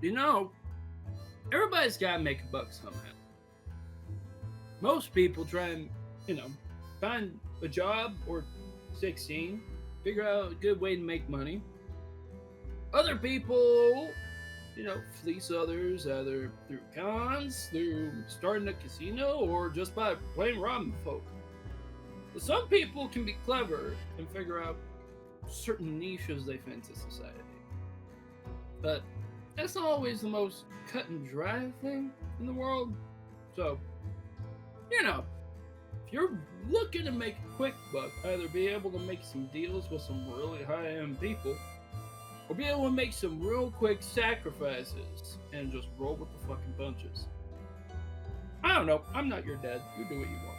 You know, everybody's got to make a buck somehow. Most people try and, find a job or 16, figure out a good way to make money. Other people, fleece others either through cons, through starting a casino, or just by plain robbing folk. But some people can be clever and figure out certain niches they fit into society. But that's not always the most cut and dry thing in the world. So, if you're looking to make a quick buck, either be able to make some deals with some really high-end people, or be able to make some real quick sacrifices and just roll with the fucking punches. I don't know. I'm not your dad. You do what you want.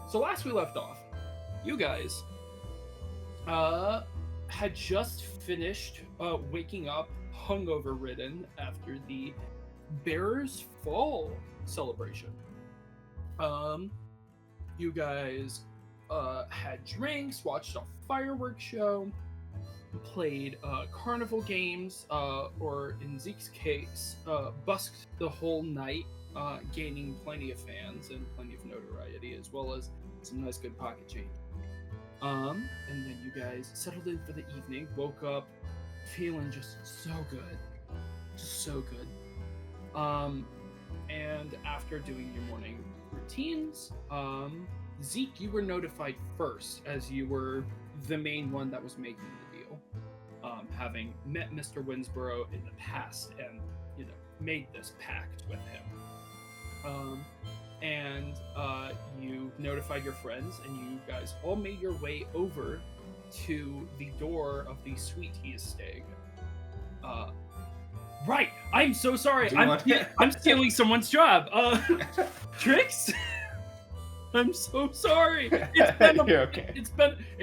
So last we left off, you guys had just finished waking up hungover-ridden after the Bearers Fall celebration. You guys had drinks, watched a fireworks show, played carnival games, or in Zeke's case, busked the whole night, gaining plenty of fans and plenty of notoriety, as well as some nice good pocket change. And then you guys settled in for the evening, woke up feeling just so good. Just so good. And after doing your morning routines, Zeke, you were notified first, as you were the main one that was making the deal, having met Mr. Winsborough in the past and, made this pact with him. And you notified your friends, and you guys all made your way over to the door of the suite he is staying in. Right, I'm so sorry. I'm stealing someone's job. Tricks? I'm so sorry. You're okay.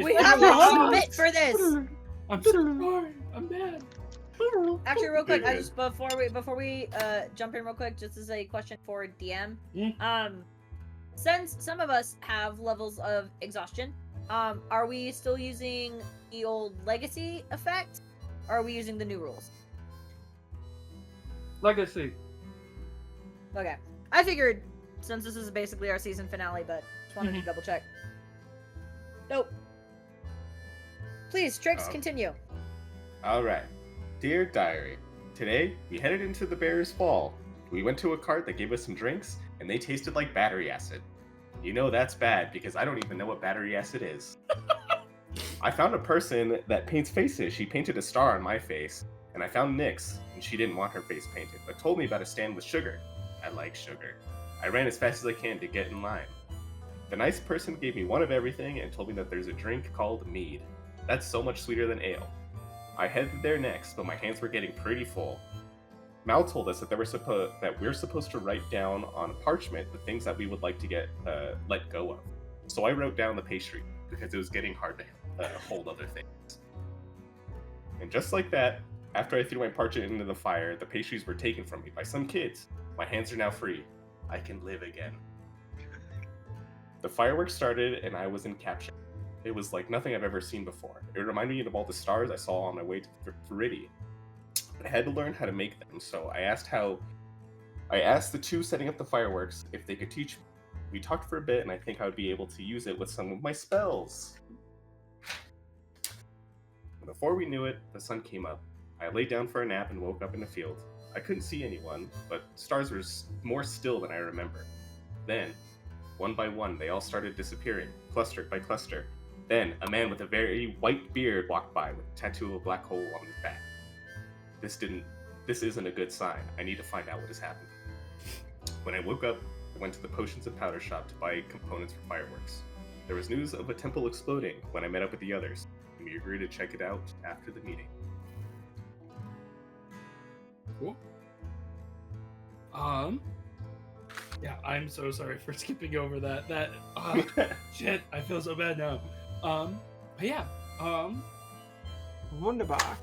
We have to submit for this. I'm so sorry. I'm bad. Actually, real quick, I just before we jump in real quick, just as a question for DM. Since some of us have levels of exhaustion, are we still using the old legacy effect, or are we using the new rules? Legacy. Okay, I figured since this is basically our season finale, but just wanted to double check. Nope. Please, Trix, continue. Alright. Dear Diary, today we headed into the Bear's Fall. We went to a cart that gave us some drinks, and they tasted like battery acid. You know that's bad, because I don't even know what battery acid is. I found a person that paints faces. She painted a star on my face, and I found Nyx, and she didn't want her face painted, but told me about a stand with sugar. I like sugar. I ran as fast as I can to get in line. The nice person gave me one of everything and told me that there's a drink called mead. That's so much sweeter than ale. I headed there next, but my hands were getting pretty full. Mal told us that we're supposed to write down on parchment the things that we would like to get let go of. So I wrote down the pastry, because it was getting hard to hold other things. And just like that, after I threw my parchment into the fire, the pastries were taken from me by some kids. My hands are now free. I can live again. The fireworks started, and I was in capture. It was like nothing I've ever seen before. It reminded me of all the stars I saw on my way to Viridian. I had to learn how to make them, so I asked the two setting up the fireworks if they could teach me. We talked for a bit, and I think I would be able to use it with some of my spells. Before we knew it, the sun came up. I lay down for a nap and woke up in the field. I couldn't see anyone, but stars were more still than I remember. Then, one by one, they all started disappearing, cluster by cluster. Then, a man with a very white beard walked by with a tattoo of a black hole on his back. This isn't a good sign. I need to find out what is happening. When I woke up, I went to the potions and powder shop to buy components for fireworks. There was news of a temple exploding when I met up with the others, and we agreed to check it out after the meeting. Cool. Yeah, I'm so sorry for skipping over that. Shit, I feel so bad now. But yeah, Wunderbar.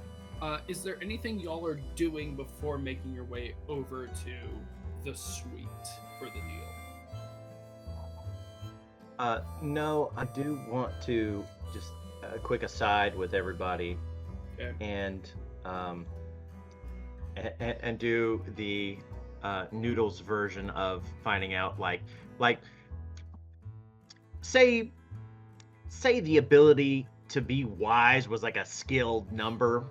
Is there anything y'all are doing before making your way over to the suite for the deal? No, I do want to just a quick aside with everybody. Okay. And and do the Noodles version of finding out, like say the ability to be wise was like a skilled number.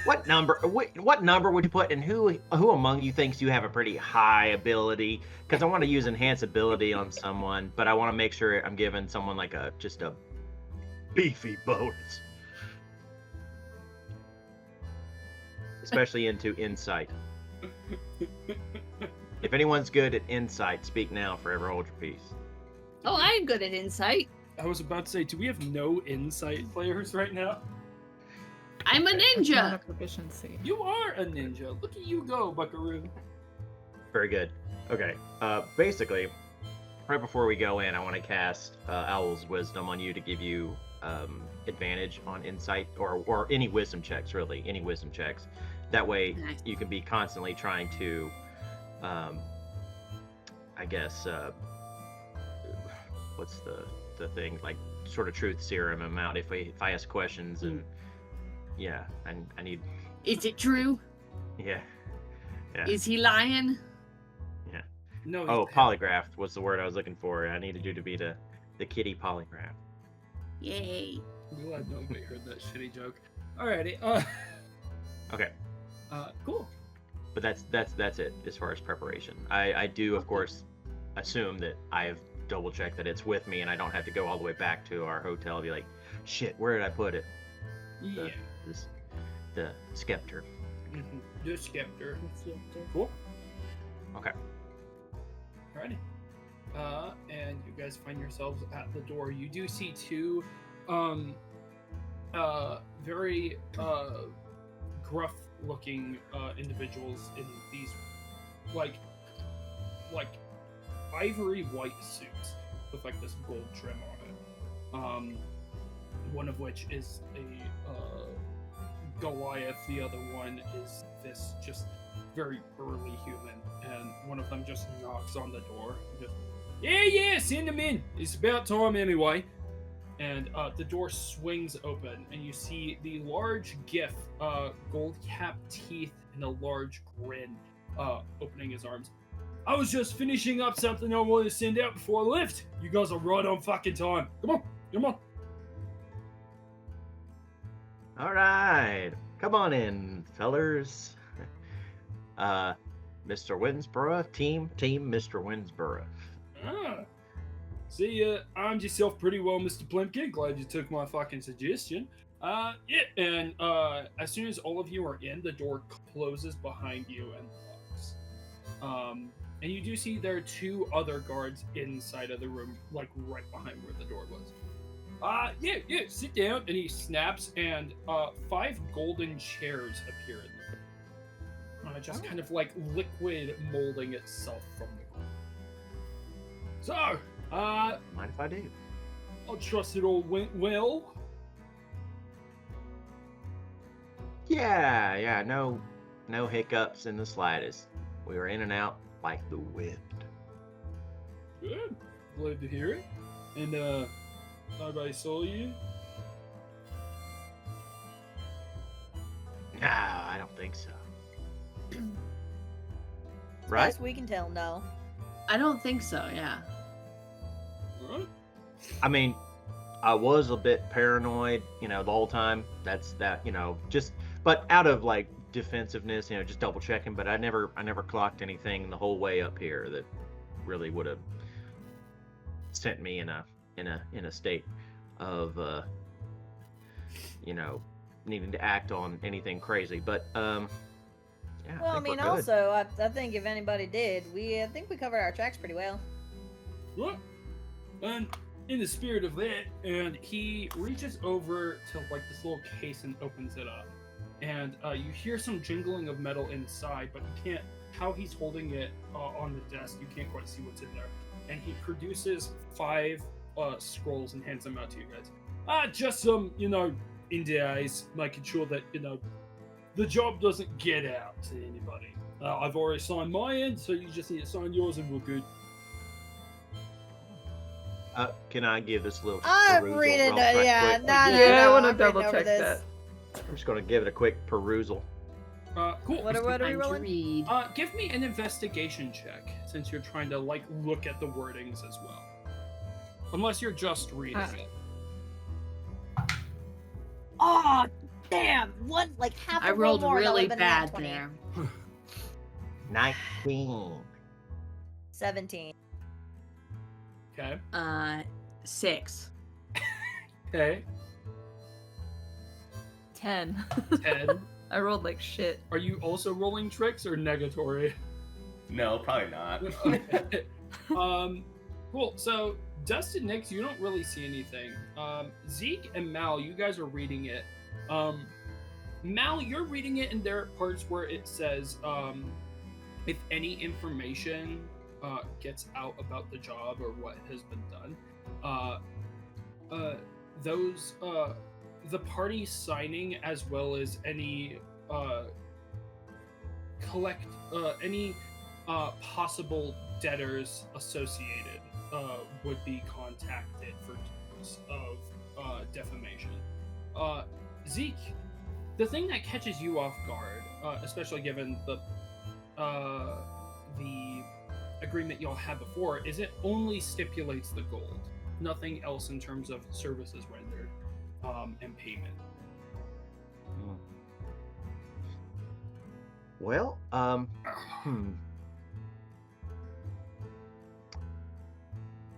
What number would you put, and who among you thinks you have a pretty high ability? Because I want to use enhance ability on someone, but I want to make sure I'm giving someone like just a beefy bonus. Especially into insight. If anyone's good at insight, speak now, forever hold your peace. Oh, I'm good at insight. I was about to say, do we have no insight players right now? I'm a It's not a ninja. proficiency. You are a ninja. Look at you go, Buckaroo. Very good. Okay. Basically, right before we go in, I want to cast Owl's Wisdom on you to give you advantage on insight or any wisdom checks, really. Any wisdom checks. That way, Nice. you can be constantly trying to, I guess, what's the thing? Like, sort of truth serum amount. If I ask questions and, yeah, I need, Is it true? yeah. Is he lying? No. Oh, polygraph was the word I was looking for. I needed you to be the kitty polygraph. Yay. I'm glad nobody heard that shitty joke. Alrighty. Okay. Cool. But that's it as far as preparation. I do, of course, assume that I have double checked that it's with me and I don't have to go all the way back to our hotel and be like, shit, where did I put it? Yeah. The scepter. Mm-hmm. The scepter. Cool. Okay. Alrighty. And you guys find yourselves at the door. You do see two, very, gruff-looking, individuals in these, like ivory white suits with, like, this gold trim on it. One of which is a, Goliath, the other one is this just very burly human, and one of them just knocks on the door. Just, yeah, send him in. It's about time anyway. And the door swings open, and you see the large Gif, gold-capped teeth and a large grin, opening his arms. I was just finishing up something I wanted to send out before I left. You guys are right on fucking time. Come on. All right. Come on in, fellers. Mr. Winsborough, team Mr. Winsborough. See, armed yourself pretty well, Mr. Plimpkin. Glad you took my fucking suggestion. Yeah, and as soon as all of you are in, the door closes behind you and locks. And you do see there are two other guards inside of the room, like right behind where the door was. Yeah, sit down. And he snaps, and 5 golden chairs appear in the room. Just kind of like liquid molding itself from the ground. So, Mind if I do? I trust it all went well. Yeah, no hiccups in the slightest. We were in and out like the wind. Good. Glad to hear it. And, nobody saw you? No, I don't think so. Right? Best we can tell, no. I don't think so, yeah. Alright. I mean, I was a bit paranoid, the whole time. But out of like defensiveness, just double checking. But I never clocked anything the whole way up here that really would have sent me in a state of needing to act on anything crazy. But yeah. Well, I think mean, we're good. also, I think if anybody did, I think we covered our tracks pretty well. Right. And in the spirit of that, and he reaches over to like this little case and opens it up. And you hear some jingling of metal inside, but you can't, how he's holding it on the desk, you can't quite see what's in there. And he produces 5 scrolls and hands them out to you guys. Just some, indies, making sure that, the job doesn't get out to anybody. I've already signed my end, so you just need to sign yours and we're good. Can I give this little? I'm perusal reading real it, yeah, quick? no, Yeah, I want to I'm reading double over check this. that. just gonna give it a quick perusal. Cool. What are we Time to rolling? read. Give me an investigation check, since you're trying to, like, look at the wordings as well. Unless you're just reading it. Oh, damn! One like half. I a roll rolled more, that really would've been a nat bad 20. there. 19. 17. Okay. 6. Okay. 10. 10. I rolled like shit. Are you also rolling tricks or negatory? No, probably not. Okay. Cool. So, Dustin, Nix, you don't really see anything. Zeke and Mal, you guys are reading it. Mal, you're reading it, and there are parts where it says, if any information gets out about the job or what has been done, the party signing, as well as any any possible debtors associated would be contacted for terms of defamation. Zeke, the thing that catches you off guard, especially given the agreement y'all had before, is it only stipulates the gold, nothing else in terms of services rendered and payment. Well,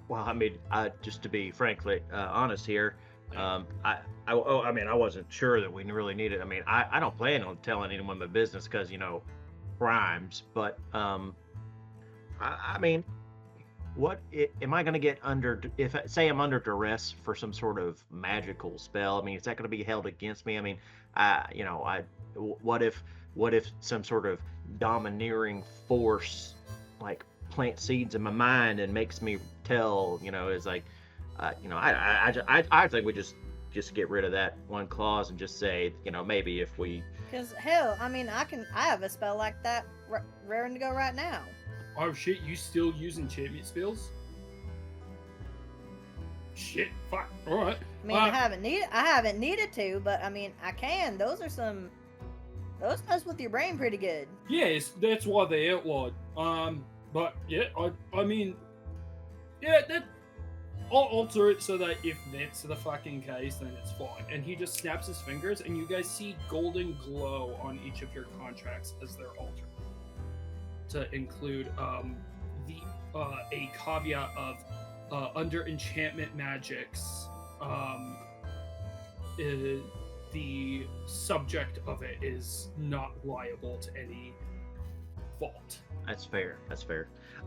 Well, I mean, just to be frankly honest here, I wasn't sure that we really needed. I mean, I don't plan on telling anyone my business because, you know, crimes. But I mean, am I going to get under? If say I'm under duress for some sort of magical spell, I mean, is that going to be held against me? I mean, what if some sort of domineering force like plant seeds in my mind and makes me tell, you know, is like, I think we just get rid of that one clause and just say, you know, maybe if we. Because hell, I mean, I have a spell like that raring to go right now. Oh shit, you still using enchantment spells? Shit, fuck. All right. I mean, I haven't needed to, but I mean, I can. Those mess with your brain pretty good. Yes, that's why they outlawed. But yeah, I mean, yeah, that I'll alter it so that if that's the fucking case, then it's fine. And he just snaps his fingers, and you guys see golden glow on each of your contracts as they're altered to include a caveat of under enchantment magics, the subject of it is not liable to any fault. That's fair.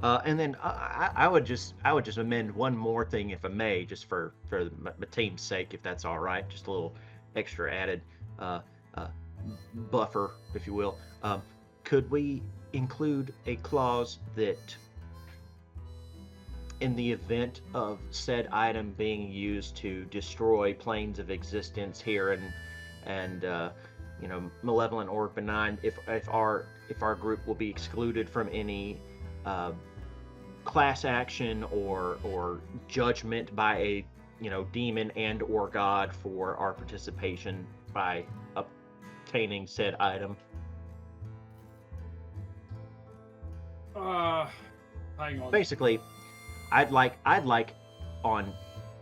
And then I would just amend one more thing, if I may, just for my team's sake, if that's all right. Just a little extra added buffer, if you will. Could we include a clause that, in the event of said item being used to destroy planes of existence here and you know, malevolent or benign, if our group will be excluded from any class action or judgment by a, you know, demon and or god for our participation by obtaining said item. Hang on. Basically, I'd like on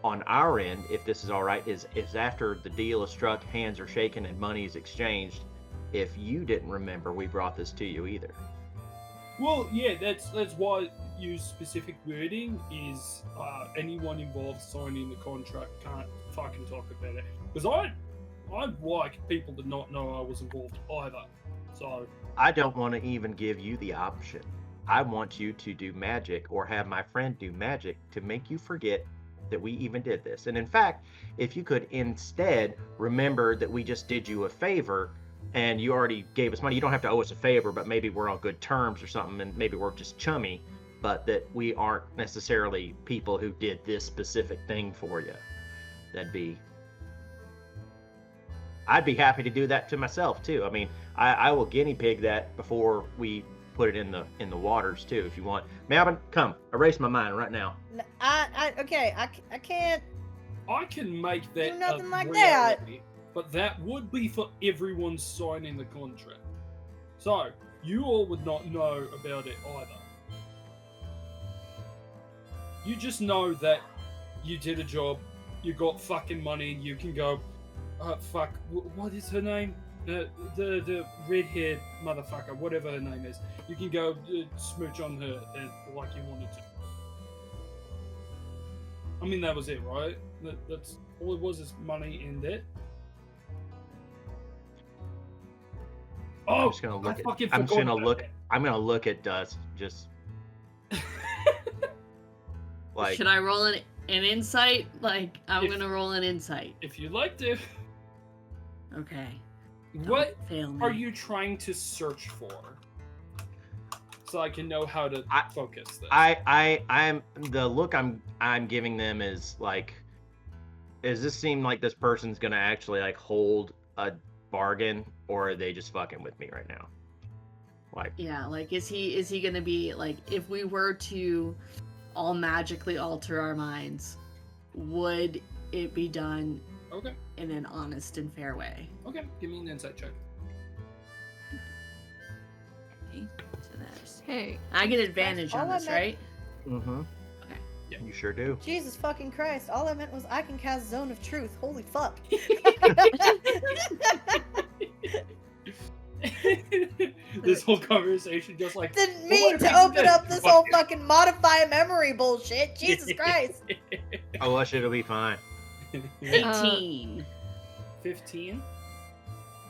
our end, if this is all right, is after the deal is struck, hands are shaken, and money is exchanged, if you didn't remember we brought this to you either. Well, yeah, that's why use specific wording is anyone involved signing the contract can't fucking talk about it. Because I'd like people to not know I was involved either. So I don't want to even give you the option. I want you to do magic or have my friend do magic to make you forget that we even did this. And in fact, if you could instead remember that we just did you a favor and you already gave us money, you don't have to owe us a favor, but maybe we're on good terms or something, and maybe we're just chummy, but that we aren't necessarily people who did this specific thing for you. I'd be happy to do that to myself too. I mean, I will guinea pig that before we put it in the waters too, if you want. Malvin, come, erase my mind right now. I can't. I can make that Do nothing a like reality. but that would be for everyone signing the contract. So, you all would not know about it either. You just know that you did a job, you got fucking money, you can go, fuck, what is her name? The red-haired motherfucker, whatever her name is. You can go smooch on her like you wanted to. I mean, that was it, right? That's all it was, is money and debt. Oh, I'm just gonna look I'm gonna look at Dust. Just like. Should I roll an insight? Like, I'm gonna roll an insight. If you'd like to. Okay. What fail me. are you trying to search for? So I can know how to focus this. I'm the look I'm giving them is like, does this seem like this person's gonna actually like hold a bargain, or are they just fucking with me right now? Like, yeah, like is he gonna be like, if we were to all magically alter our minds, would it be done Okay. in an honest and fair way? Okay, give me an insight check. Okay, so that's... Hey, I get advantage on all I this, meant. right? mm-hmm. Okay. Yeah. You sure do. Jesus fucking Christ! All I meant was I can cast Zone of Truth. Holy fuck! This whole conversation just like Didn't "Well, mean what to if we open did up this fuck whole it?" fucking modify memory bullshit. Jesus Christ! Oh, well, it'll be fine. 18. 15?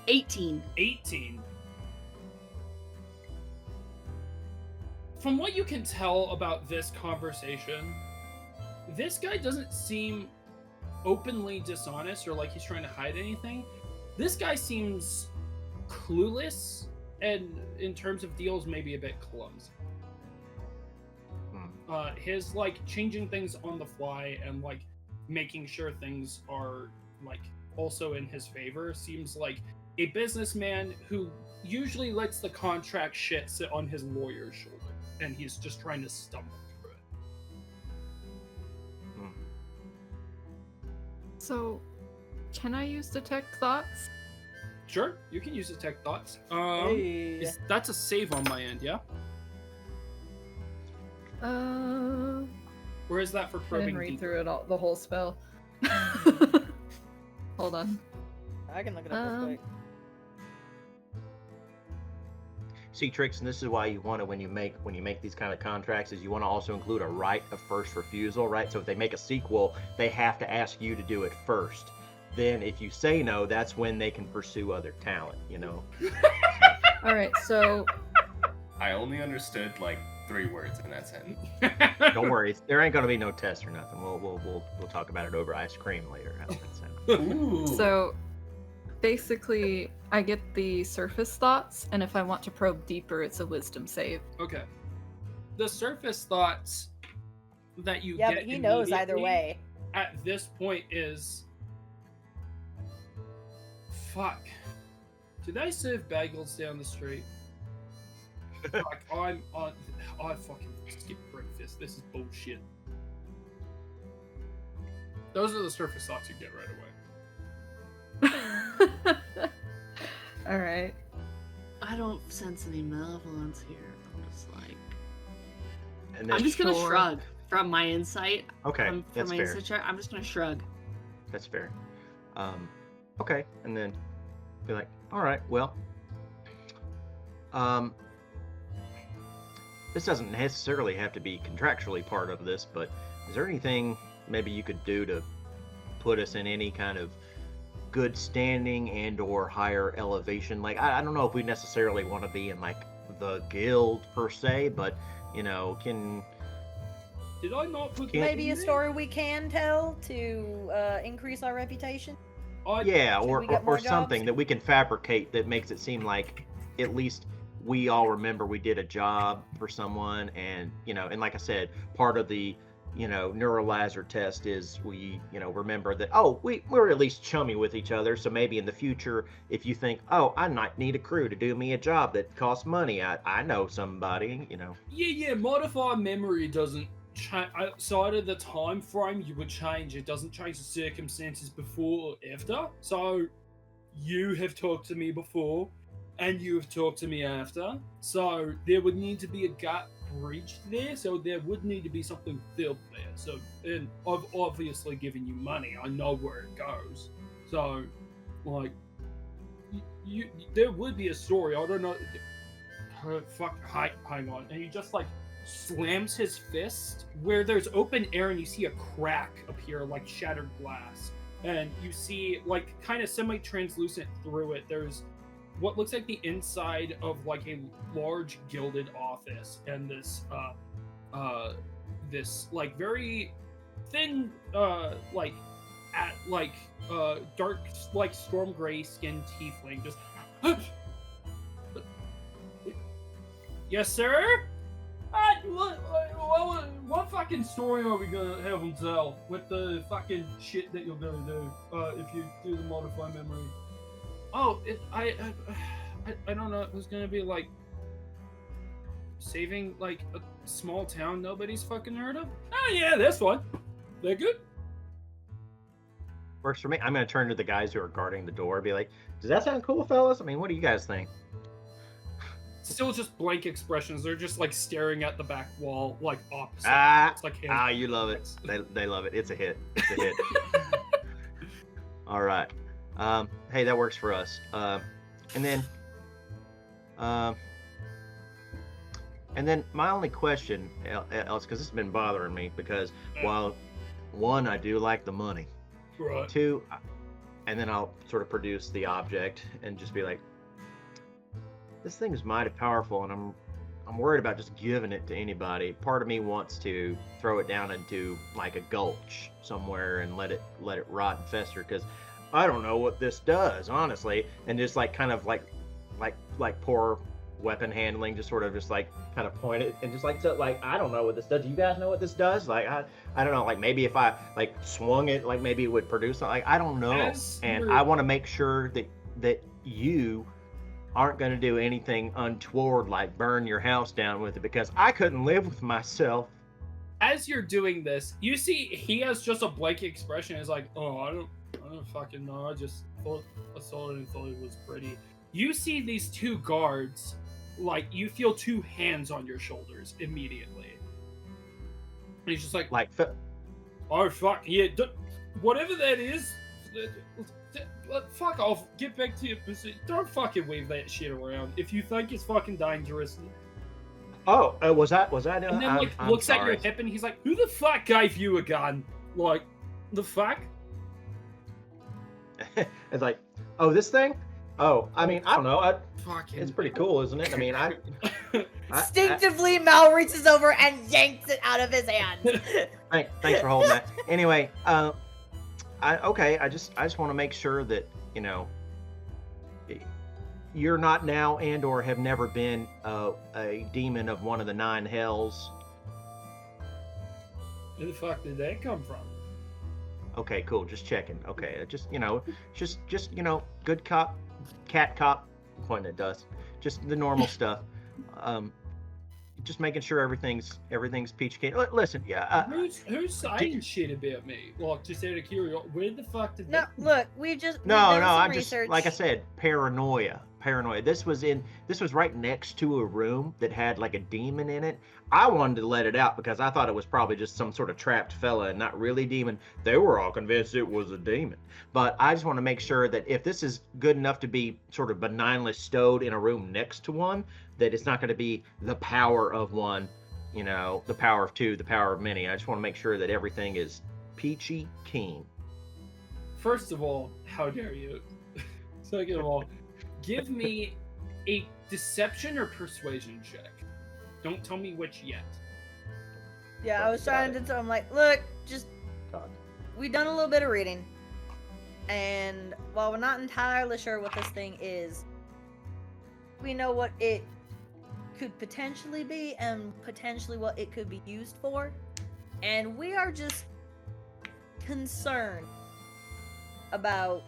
18. 18. From what you can tell about this conversation, this guy doesn't seem openly dishonest or like he's trying to hide anything. This guy seems clueless, and in terms of deals, maybe a bit clumsy. His like changing things on the fly and like making sure things are like also in his favor seems like a businessman who usually lets the contract shit sit on his lawyer's shoulder, and he's just trying to stumble through it. so can I use detect thoughts? Sure, you can use detect thoughts. Hey. That's a save on my end, yeah? Or is that for I probing didn't read deeper? through it all, the whole spell. Hold on. I can look it up real quick. See, Trix, and this is why you want to, when you make these kind of contracts, is you want to also include a right of first refusal, right? So if they make a sequel, they have to ask you to do it first. Then if you say no, that's when they can pursue other talent, you know? All right, so I only understood like 3 words in that sentence. Don't worry, there ain't gonna be no test or nothing. We'll talk about it over ice cream later. How does that sound? Ooh. so basically I get the surface thoughts, and if I want to probe deeper, it's a wisdom save. Okay. The surface thoughts that you Yeah, get but he knows either immediately way. at this point is... Fuck. Did I serve bagels down the street? Fuck, I fucking skipped breakfast. This is bullshit. Those are the surface thoughts you get right away. All right. I don't sense any malevolence here. I'm just like... And I'm then, just gonna Sure. shrug from my insight. okay, From that's my fair. insight check, I'm just gonna shrug. That's fair. Okay, and then be like, all right, well, this doesn't necessarily have to be contractually part of this, but is there anything maybe you could do to put us in any kind of good standing and or higher elevation? Like, I don't know if we necessarily want to be in like the guild per se, but you know, Did I not put Can't- that Maybe in a there? story we can tell to increase our reputation. yeah, Should or we get more something jobs? that we can fabricate that makes it seem like at least we all remember we did a job for someone, and you know, and like I said, part of the neuralizer test is we remember that, oh, we're at least chummy with each other, so maybe in the future if you think, oh, I might need a crew to do me a job that costs money, I know somebody. Yeah, modify memory doesn't change. Outside of the time frame you would change, it doesn't change the circumstances before or after. So you have talked to me before, and you have talked to me after. So there would need to be a gap breached there. So there would need to be something filled there. So, and I've obviously given you money. I know where it goes. So, like, there would be a story. I don't know. Hang on. And he just like slams his fist where there's open air, and you see a crack appear, like shattered glass, and you see like kind of semi-translucent through it. There's what looks like the inside of like a large gilded office, and this like very thin dark like storm gray skinned tiefling just yes sir. What fucking story are we gonna have him tell with the fucking shit that you're gonna do if you do the modify memory? Oh, I don't know. It was gonna be like saving like a small town nobody's fucking heard of. Oh yeah, that's fine. They're good. Works for me. I'm gonna turn to the guys who are guarding the door and be like, does that sound cool, fellas? I mean, what do you guys think? Still just blank expressions. They're just like staring at the back wall, like opposite. It's like you love it. They love it. It's a hit. It's a hit. All right. Hey, that works for us. And then my only question, else, because this has been bothering me, because while one, I do like the money. Right. Two, and then I'll sort of produce the object and just be like, this thing is mighty powerful, and I'm worried about just giving it to anybody. Part of me wants to throw it down into like a gulch somewhere and let it rot and fester, because I don't know what this does, honestly. And just like kind of like poor weapon handling, just sort of just like kind of point it and just like, so like, I don't know what this does. Do you guys know what this does? Like I don't know, like maybe if I like swung it, like maybe it would produce something. Like I don't know. And I want to make sure that you aren't going to do anything untoward, like burn your house down with it, because I couldn't live with myself. As you're doing this, you see he has just a blank expression. It's like, oh, I don't fucking know. I saw it and thought it was pretty. You see these two guards, like you feel two hands on your shoulders immediately. And he's just like, oh fuck yeah, whatever that is. Fuck off. Get back to your position. Don't fucking wave that shit around. If you think it's fucking dangerous. Oh, was that? And then looks at your hip and he's like, "Who the fuck gave you a gun? Like, the fuck?" It's like, oh, this thing? Oh, I mean, I don't know. Fucking. It's pretty cool, isn't it? I mean, Instinctively, Mal reaches over and yanks it out of his hand. Thanks for holding that. Anyway, I just want to make sure that, you know, you're not now and or have never been a demon of one of the 9 hells. Where the fuck did that come from? Okay, cool. Just checking. Okay, just you know, good cop, cat cop, pointing at dust. Just the normal stuff. Just making sure everything's peachy keen. Listen, yeah. Who's saying shit about me? Like, just out of curiosity, where the fuck did No, look, we've just I'm research. just, like I said, paranoia. This was right next to a room that had like a demon in it. I wanted to let it out because I thought it was probably just some sort of trapped fella and not really demon. They were all convinced it was a demon. But I just want to make sure that if this is good enough to be sort of benignly stowed in a room next to one, that it's not going to be the power of one, you know, the power of two, the power of many. I just want to make sure that everything is peachy keen. First of all, how dare you? Second of all, give me a deception or persuasion check. Don't tell me which yet. Yeah, I was trying to tell him, like, look, we've done a little bit of reading. And while we're not entirely sure what this thing is, we know what it could potentially be and potentially what it could be used for. And we are just concerned about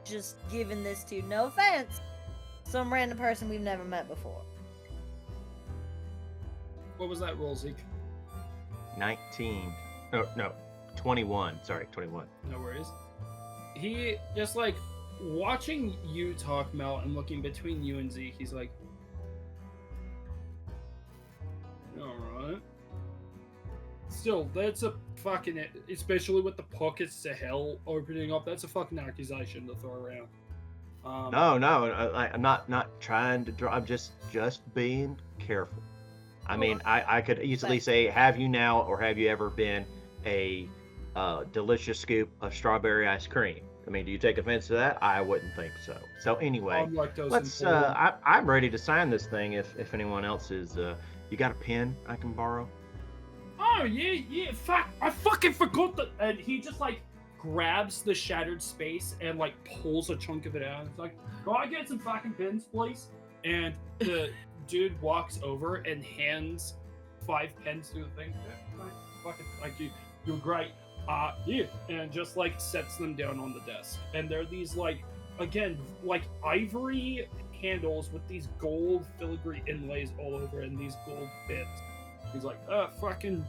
just giving this to, no offense, some random person we've never met before. What was that roll, Zeke? 19. Oh, no. 21. Sorry, 21. No worries. He just like watching you talk, Mel, and looking between you and Zeke, he's like, alright. Still, that's a fucking, especially with the pockets to hell opening up, that's a fucking accusation to throw around. No, I'm not trying to draw. I'm just being careful. I mean, I could easily say, have you now, or have you ever been a delicious scoop of strawberry ice cream? I mean, do you take offense to that? I wouldn't think so. So anyway, let's. I'm ready to sign this thing. If anyone else is, you got a pen I can borrow? Oh yeah, fuck! I fucking forgot that. And he just like grabs the shattered space and like pulls a chunk of it out. It's like, go I get some fucking pens, please? And the dude walks over and hands 5 pens to the thing. Fucking like you're great. Yeah, and just like sets them down on the desk. And they're these like, again, like ivory handles with these gold filigree inlays all over and these gold bits. He's like, fucking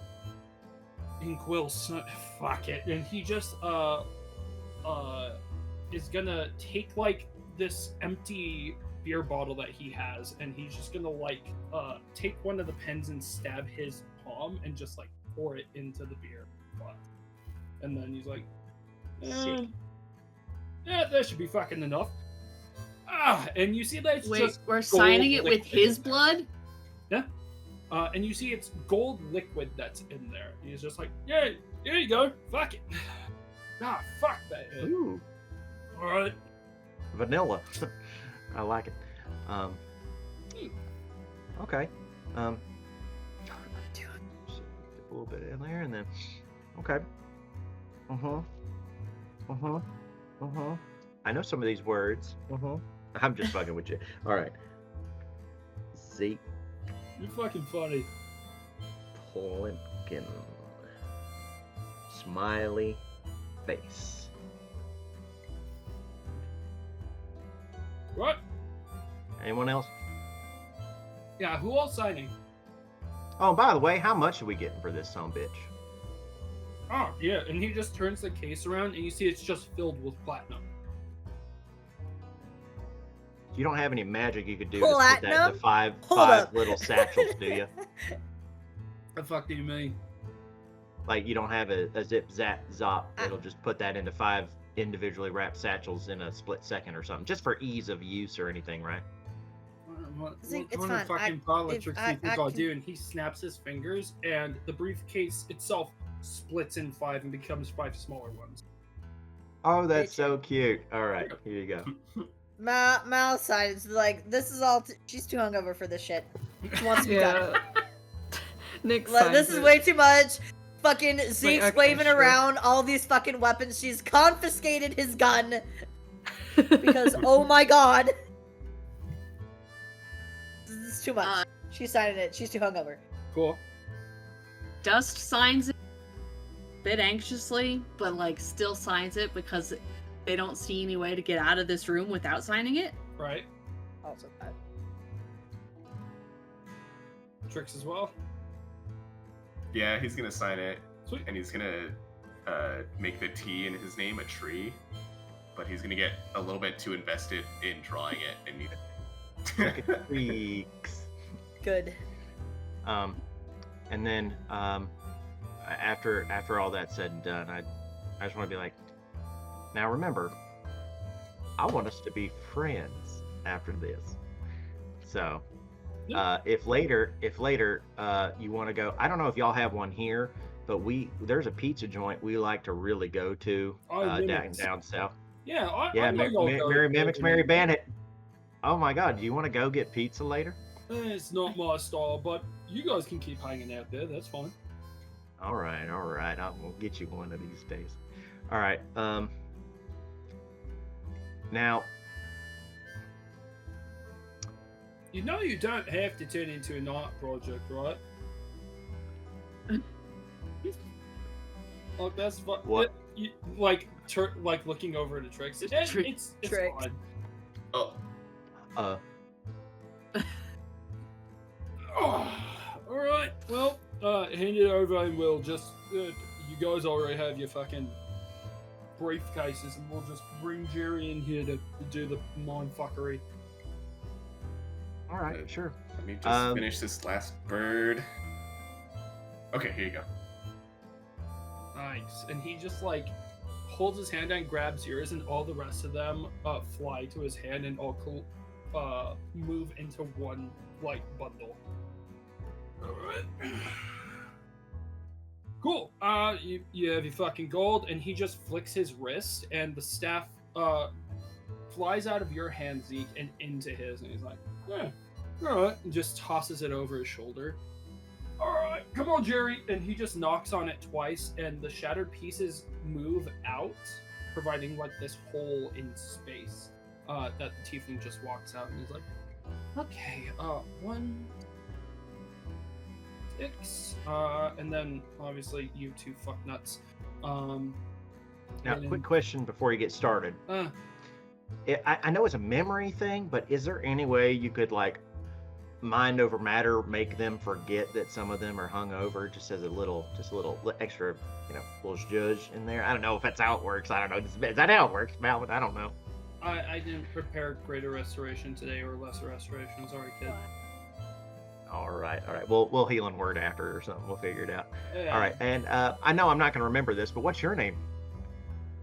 Inkwell, fuck it. And he just is gonna take like this empty beer bottle that he has, and he's just gonna like take one of the pens and stab his palm and just like pour it into the beer pot. And then he's like, yeah, that should be fucking enough. And you see that it's just we're signing it with his blood? Yeah. And you see it's gold liquid that's in there. He's just like, yeah, here you go. Fuck it. Fuck that. Ooh. All right. Vanilla. I like it. Okay. A little bit in there, and then. Okay. I know some of these words. I'm just fucking with you. All right. Zeke. You're fucking funny. Poinkin. Smiley face. What? Anyone else? Yeah, who else signing? Oh, by the way, how much are we getting for this son bitch? Oh, yeah, and he just turns the case around and you see it's just filled with platinum. You don't have any magic you could do to put that into five little satchels, do you? The fuck do you mean? Like, you don't have a zip zap zop that'll just put that into 5 individually wrapped satchels in a split second or something, just for ease of use or anything, right? What It's kind of fucking parlor tricks do you think I'll do? And he snaps his fingers, and the briefcase itself splits in 5 and becomes 5 smaller ones. Oh, that's so cute. All right, here you go. Mal side is like, this is all. She's too hungover for this shit. She wants to be done. Nick Like, this is way too much. Fucking Zeke's okay, waving sure. around all these fucking weapons. She's confiscated his gun because, oh my god, this is too much. She's signing it. She's too hungover. Cool. Dust signs it a bit anxiously, but like still signs it because they don't see any way to get out of this room without signing it. Right. Also bad. Tricks as well. Yeah, he's gonna sign it, Sweet. and he's gonna make the T in his name a tree, but he's gonna get a little bit too invested in drawing it, and Freaks. Good. And then after all that's said and done, I just want to be like, now remember, I want us to be friends after this. So, if later you want to go, I don't know if y'all have one here, but there's a pizza joint we like to really go to down south. Yeah, I Yeah, know y'all go Merry to Mimics, Merry Bandit. Oh my God, do you want to go get pizza later? It's not my style, but you guys can keep hanging out there. That's fine. All right. We'll get you one of these days. All right. Now, You know you don't have to turn into an art project, right? Like that's What? Like looking over the tricks. It's Tricks. fine. oh, Oh, all right. Well, hand it over, and we'll just. You guys already have your fucking briefcases and we'll just bring Jerry in here to do the mindfuckery. All right, sure. Let me just finish this last bird. Okay, here you go. Nice. And he just like holds his hand and grabs yours, and all the rest of them fly to his hand and all move into one like bundle. Alright. Cool. You have your fucking gold, and he just flicks his wrist, and the staff flies out of your hand, Zeke, and into his, and he's like, alright, and just tosses it over his shoulder. Alright, come on, Jerry! And he just knocks on it twice, and the shattered pieces move out, providing like this hole in space that the tiefling just walks out, and he's like, okay, 1, 6, and then obviously you two fucknuts. Now, quick question before you get started. I know it's a memory thing, but is there any way you could like mind over matter make them forget that some of them are hung over, just as a little extra, little judge in there? I don't know if that's how it works. I don't know. Is that how it works, Malvin? I don't know. I didn't prepare greater restoration today or lesser restoration. Sorry, kid. All right. We'll healing word after or something. We'll figure it out. Yeah. All right. And I know I'm not going to remember this, but what's your name?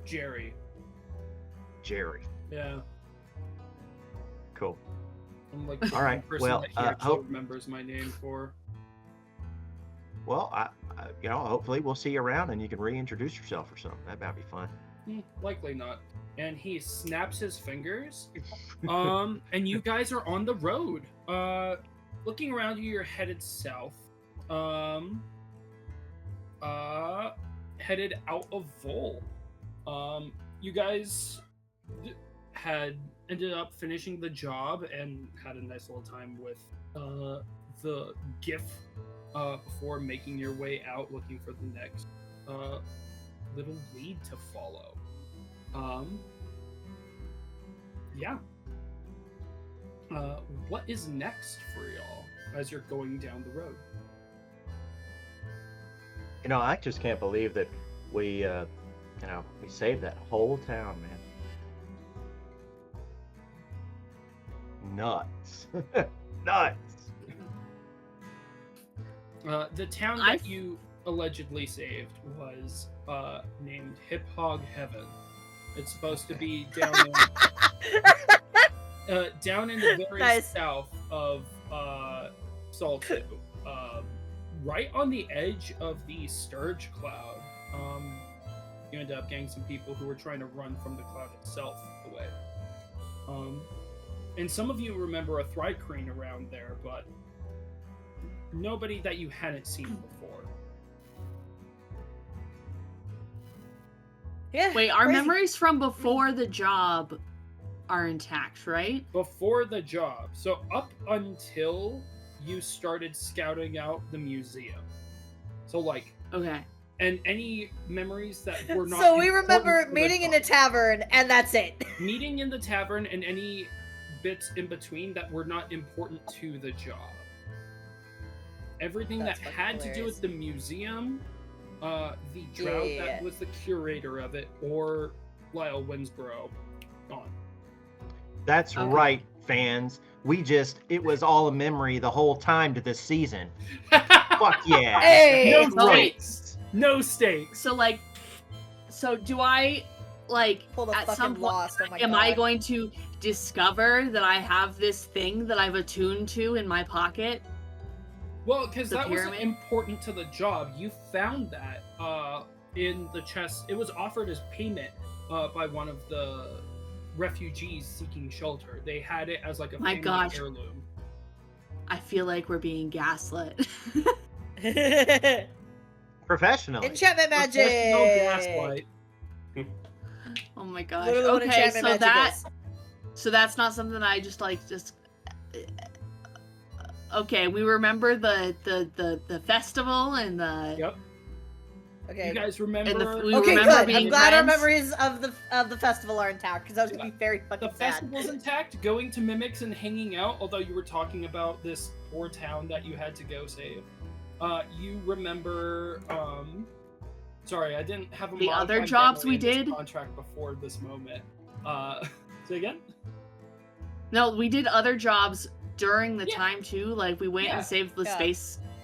Jerry. Jerry. Yeah. Cool. I'm like the all right. person Well, that he actually remembers my name for. Well, I hopefully we'll see you around and you can reintroduce yourself or something. That might be fun. Likely not. And he snaps his fingers. And you guys are on the road. Looking around you, you're headed south. Headed out of Vol. You guys had ended up finishing the job and had a nice little time with the GIF before making your way out, looking for the next little lead to follow. Yeah. What is next for y'all as you're going down the road? I just can't believe that we saved that whole town, man. Nuts. Nuts. The town that you allegedly saved was named Hip Hog Heaven. It's supposed to be down in the very south of Saltu, right on the edge of the Sturge Cloud. You end up getting some people who were trying to run from the cloud itself away. And some of you remember a Thrycreen around there, but nobody that you hadn't seen before. Yeah. Wait, our memories from before the job are intact, right? Before the job. So up until you started scouting out the museum. So okay. And any memories that were not So we remember meeting in a tavern and that's it. Meeting in the tavern and any bits in between that were not important to the job. Everything that had to do with the museum, the drought that was the curator of it, or Lyle Winsborough, gone. That's right, fans. It was all a memory the whole time to this season. Fuck yeah. Hey! No stakes. No stakes. So do I, at some point, am I going to discover that I have this thing that I've attuned to in my pocket? Well, because that was important to the job. You found that in the chest. It was offered as payment by one of the refugees seeking shelter. They had it as like a family heirloom. I feel like we're being gaslit. Professional. Enchantment magic. Professional gaslight. Oh my gosh. Literally okay, so that's not something I just. Okay, we remember the festival and the. Yep. Okay. You guys remember? Okay, good. I'm glad our memories of the festival are intact because I was gonna be very fucking sad. The festival's intact. Going to Mimics and hanging out. Although you were talking about this poor town that you had to go save. You remember Sorry, I didn't have a The other modified jobs memory we in this did? contract before this moment. Say again? No, we did other jobs during the Yeah. time too. Like we went Yeah. and saved the Yeah.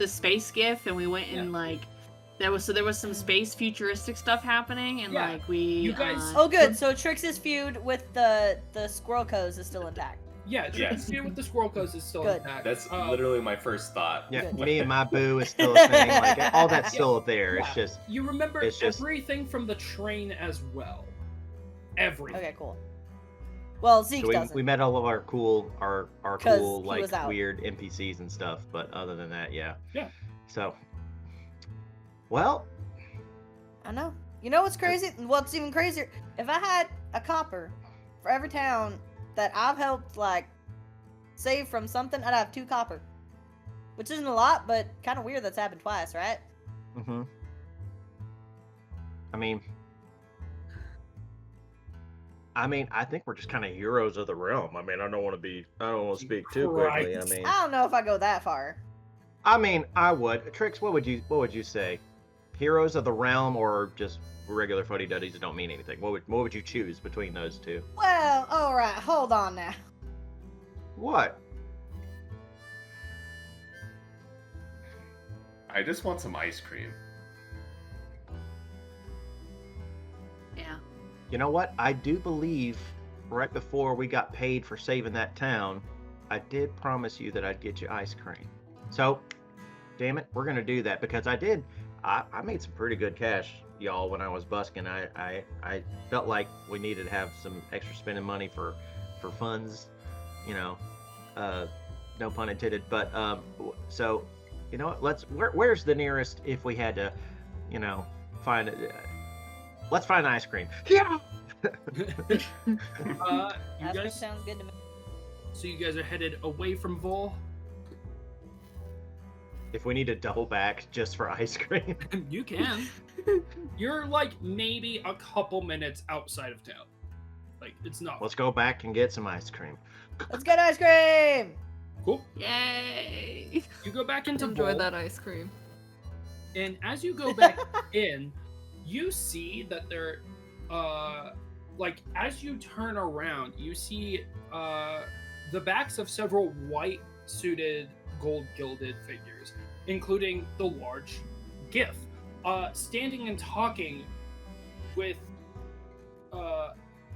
space skiff, and we went and like there was some space futuristic stuff happening, and Yeah. like we You guys- Oh, good. So Trix's feud with the Squirrel Co's is still intact. Yeah, Yes. Trix's with the Squirrel Coast is still Good. intact. That's Uh, literally my first thought. Yeah, Good. me and my boo is still a thing. Like all that's Yeah. still there. It's Yeah. just You remember It's just- everything from the train as well. Everything. Okay, cool. Well, Zeke so doesn't. we met all of our cool 'Cause cool he like was out. weird NPCs and stuff. But other than that, yeah. Yeah. So, well, I know. You know what's crazy? What's even crazier? If I had a copper for every town that I've helped, like, save from something, I'd have 2 copper. Which isn't a lot, but kind of weird that's happened twice, right? mm-hmm. I mean, I think we're just kind of heroes of the realm. I mean, I don't want to speak too quickly. Christ. I don't know if I go that far. I would. Trix, what would you say? Heroes of the realm or just regular fuddy-duddies that don't mean anything? What would you choose between those two? Well, alright, hold on now. What? I just want some ice cream. yeah. You know what? I do believe right before we got paid for saving that town, I did promise you that I'd get you ice cream. So, damn it, we're gonna do that because I made some pretty good cash, y'all, when I was busking. I felt like we needed to have some extra spending money for funds, you know, no pun intended. But so, you know what? Where's the nearest if we had to, you know, find it. Let's find ice cream. Yeah. You That guys, sounds good to me. so you guys are headed away from Vol. If we need to double back just for ice cream. You can. You're like maybe a couple minutes outside of town. Like it's not. Let's go back and get some ice cream. Let's get ice cream! Cool. Yay! You go back into Enjoy Vol, that ice cream. and as you go back in, you see that there, like as you turn around, you see the backs of several white-suited, gold-gilded figures, including the large Gif, standing and talking with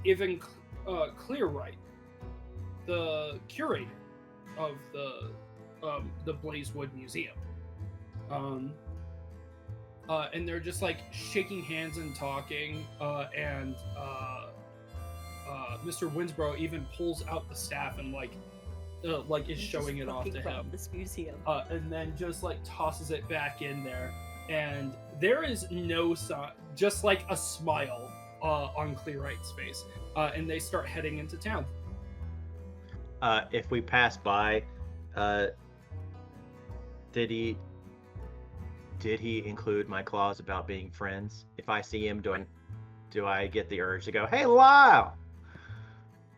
even Clearwright, the curator of the Blazewood Museum. And they're just like shaking hands and talking, and Mr. Winsborough even pulls out the staff and like is showing it off to him. This museum. And then just like tosses it back in there, and there is no sign, just like a smile on Clearwright's face, and they start heading into town. If we pass by, did he include my clause about being friends? If I see him, do I get the urge to go, "Hey, Lyle"?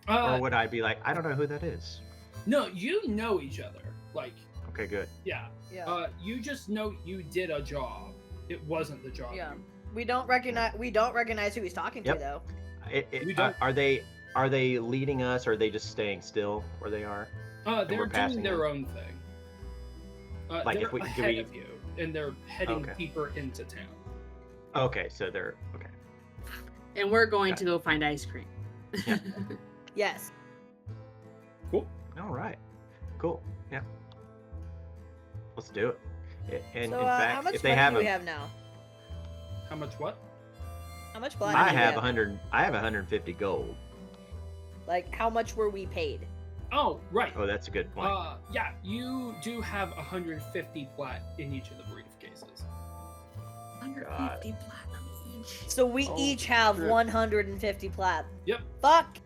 Or would I be like, "I don't know who that is"? No, you know each other. Like, Okay, good. yeah. Yeah. You just know you did a job. It wasn't the job. Yeah. We don't recognize who he's talking Yep. to though. We don't- Are they leading us, or are they just staying still where they are? They're we're doing passing their them. own thing. Like, they're if we- do ahead we- of you, and they're heading Okay. deeper into town. Okay, so they're okay. And we're going Got to go find ice cream. Yeah. Yes. Cool. All right. Cool. Yeah. Let's do it. And So, in how fact, much if they money have do we a, have now? How much what? How much blood? I do we have 100. I have 150 gold. Like, how much were we paid? Oh, right. Oh, that's a good point. Yeah, you do have 150 plat in each of the briefcases. 150 platinum each. So we Oh, each have shit. 150 plat. Yep. Fuck.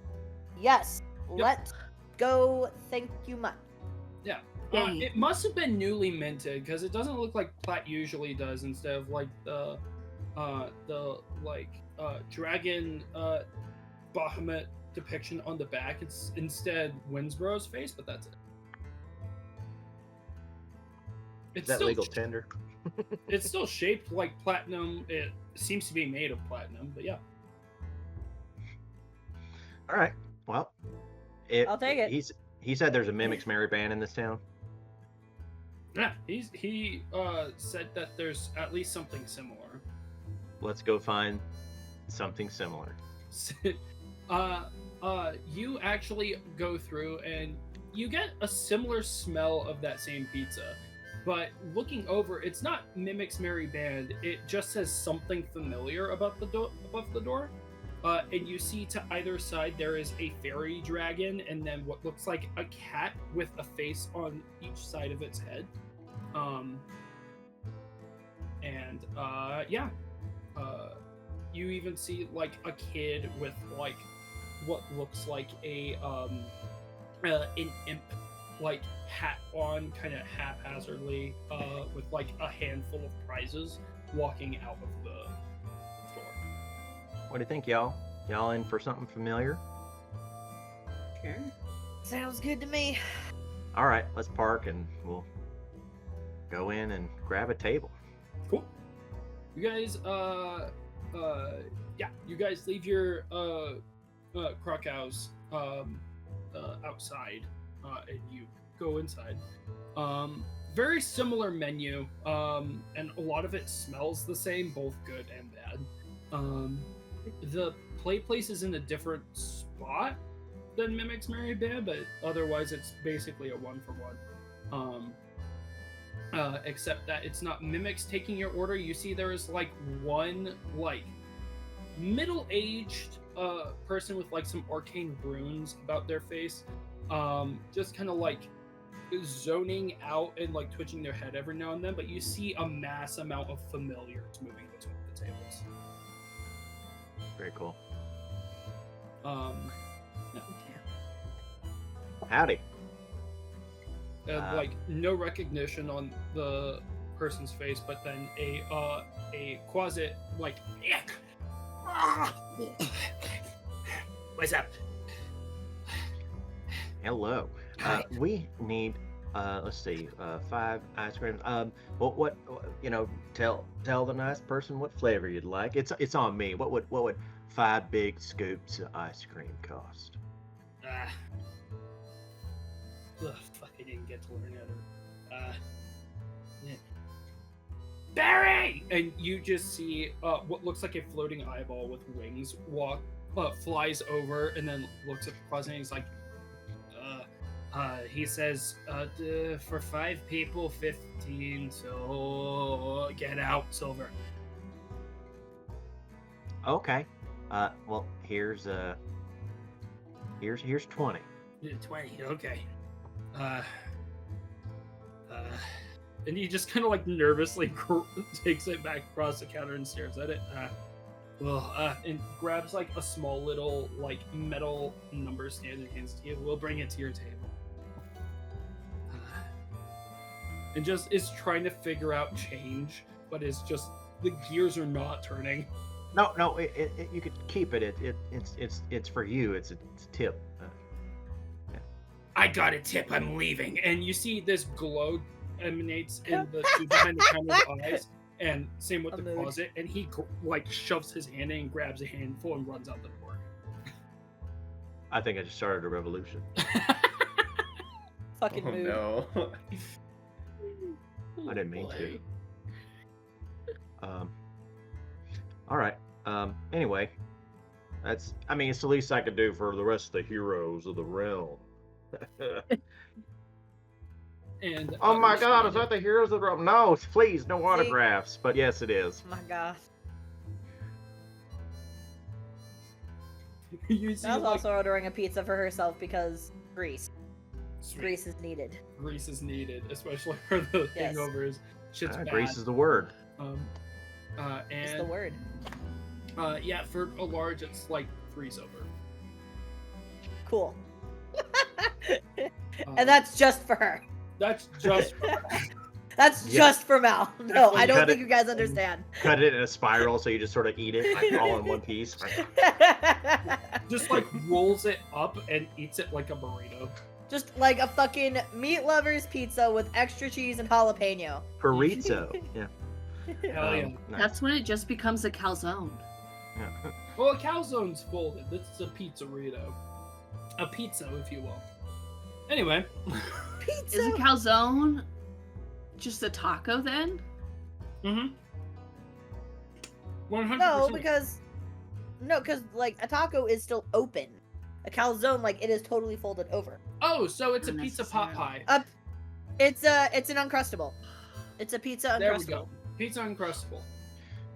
Yes. Yep. Let's go. Thank you much. Yeah. Dang. It must have been newly minted because it doesn't look like plat usually does. Instead of like the dragon Bahamut depiction on the back, it's instead Winsborough's face, but that's it. Is that still legal tender? It's still shaped like platinum. seems to be made of platinum, but yeah. All right. Well, I'll take it. He said there's a Mimics Mary band in this town. Yeah, he said that there's at least something similar. Let's go find something similar. You actually go through and you get a similar smell of that same pizza, but looking over, it's not Mimics Mary Band. It just says something familiar about above the door. And you see to either side there is a fairy dragon, and then what looks like a cat with a face on each side of its head. You even see like a kid with like what looks like an imp like hat on, kind of haphazardly, with like a handful of prizes walking out of the store. What do you think, y'all? Y'all in for something familiar? Sure. Sounds good to me. All right, let's park and we'll go in and grab a table. Cool. You guys, you guys leave your Krakows outside, and you go inside. Very similar menu, and a lot of it smells the same, both good and bad. The play place is in a different spot than Mimics Mary Band, but otherwise it's basically a 1-for-1. Except that it's not Mimics taking your order. You see there is like one like middle-aged person with like some arcane runes about their face, just kind of like zoning out and like twitching their head every now and then, but you see a mass amount of familiars moving between the tables. Very cool. Yeah. Howdy. And like no recognition on the person's face, but then a quasi like what's up? Hello. We need let's see, 5 ice creams. What tell the nice person what flavor you'd like. It's on me. What would 5 big scoops of ice cream cost? Fuck, I didn't get to learn how to. Barry! And you just see what looks like a floating eyeball with wings flies over and then looks at the closet and he's like, he says, for 5 people, 15, so get out, Silver. Okay. Well, here's 20. 20, okay. And he just kind of like nervously takes it back across the counter and stares at it. And grabs like a small little like metal number stand and hands to you. We'll bring it to your table. And just is trying to figure out change, but it's just the gears are not turning. No, you could keep it. It's for you. It's a tip. Yeah. I got a tip. I'm leaving. And you see this glow emanates in the two behind the counter's eyes, and same with the closet. And he like shoves his hand in and grabs a handful and runs out the door. I think I just started a revolution. Fucking mood. No. I didn't mean to. All right. Anyway, it's the least I could do for the rest of the heroes of the realm. And oh my God, is that the heroes of the realm? No, please, no autographs. But yes, it is. Oh my God. You see, Mel's also ordering a pizza for herself because grease. Sweet. Grease is needed. Grease is needed, especially for the hangovers. Shit's bad. Grease is the word. It's the word. Yeah, for a large, it's like 3 silver. Cool. And that's just for her. That's just for her. That's just for Mal. No, I don't think you guys understand. Cut it in a spiral so you just sort of eat it all in one piece. Just like rolls it up and eats it like a burrito. Just like a fucking meat lover's pizza with extra cheese and jalapeno. Burrito. Yeah. Hell yeah. Nice. That's when it just becomes a calzone. Yeah. Well, a calzone's folded. This is a pizzerito. A pizza, if you will. Anyway. Pizza. Is a calzone just a taco then? Mm-hmm. 100%. No, because like a taco is still open. A calzone, like it is totally folded over. Oh, so it's a pizza pot Unnecessarily. pie. It's an Uncrustable. It's a pizza Uncrustable. There we go. Pizza Uncrustable.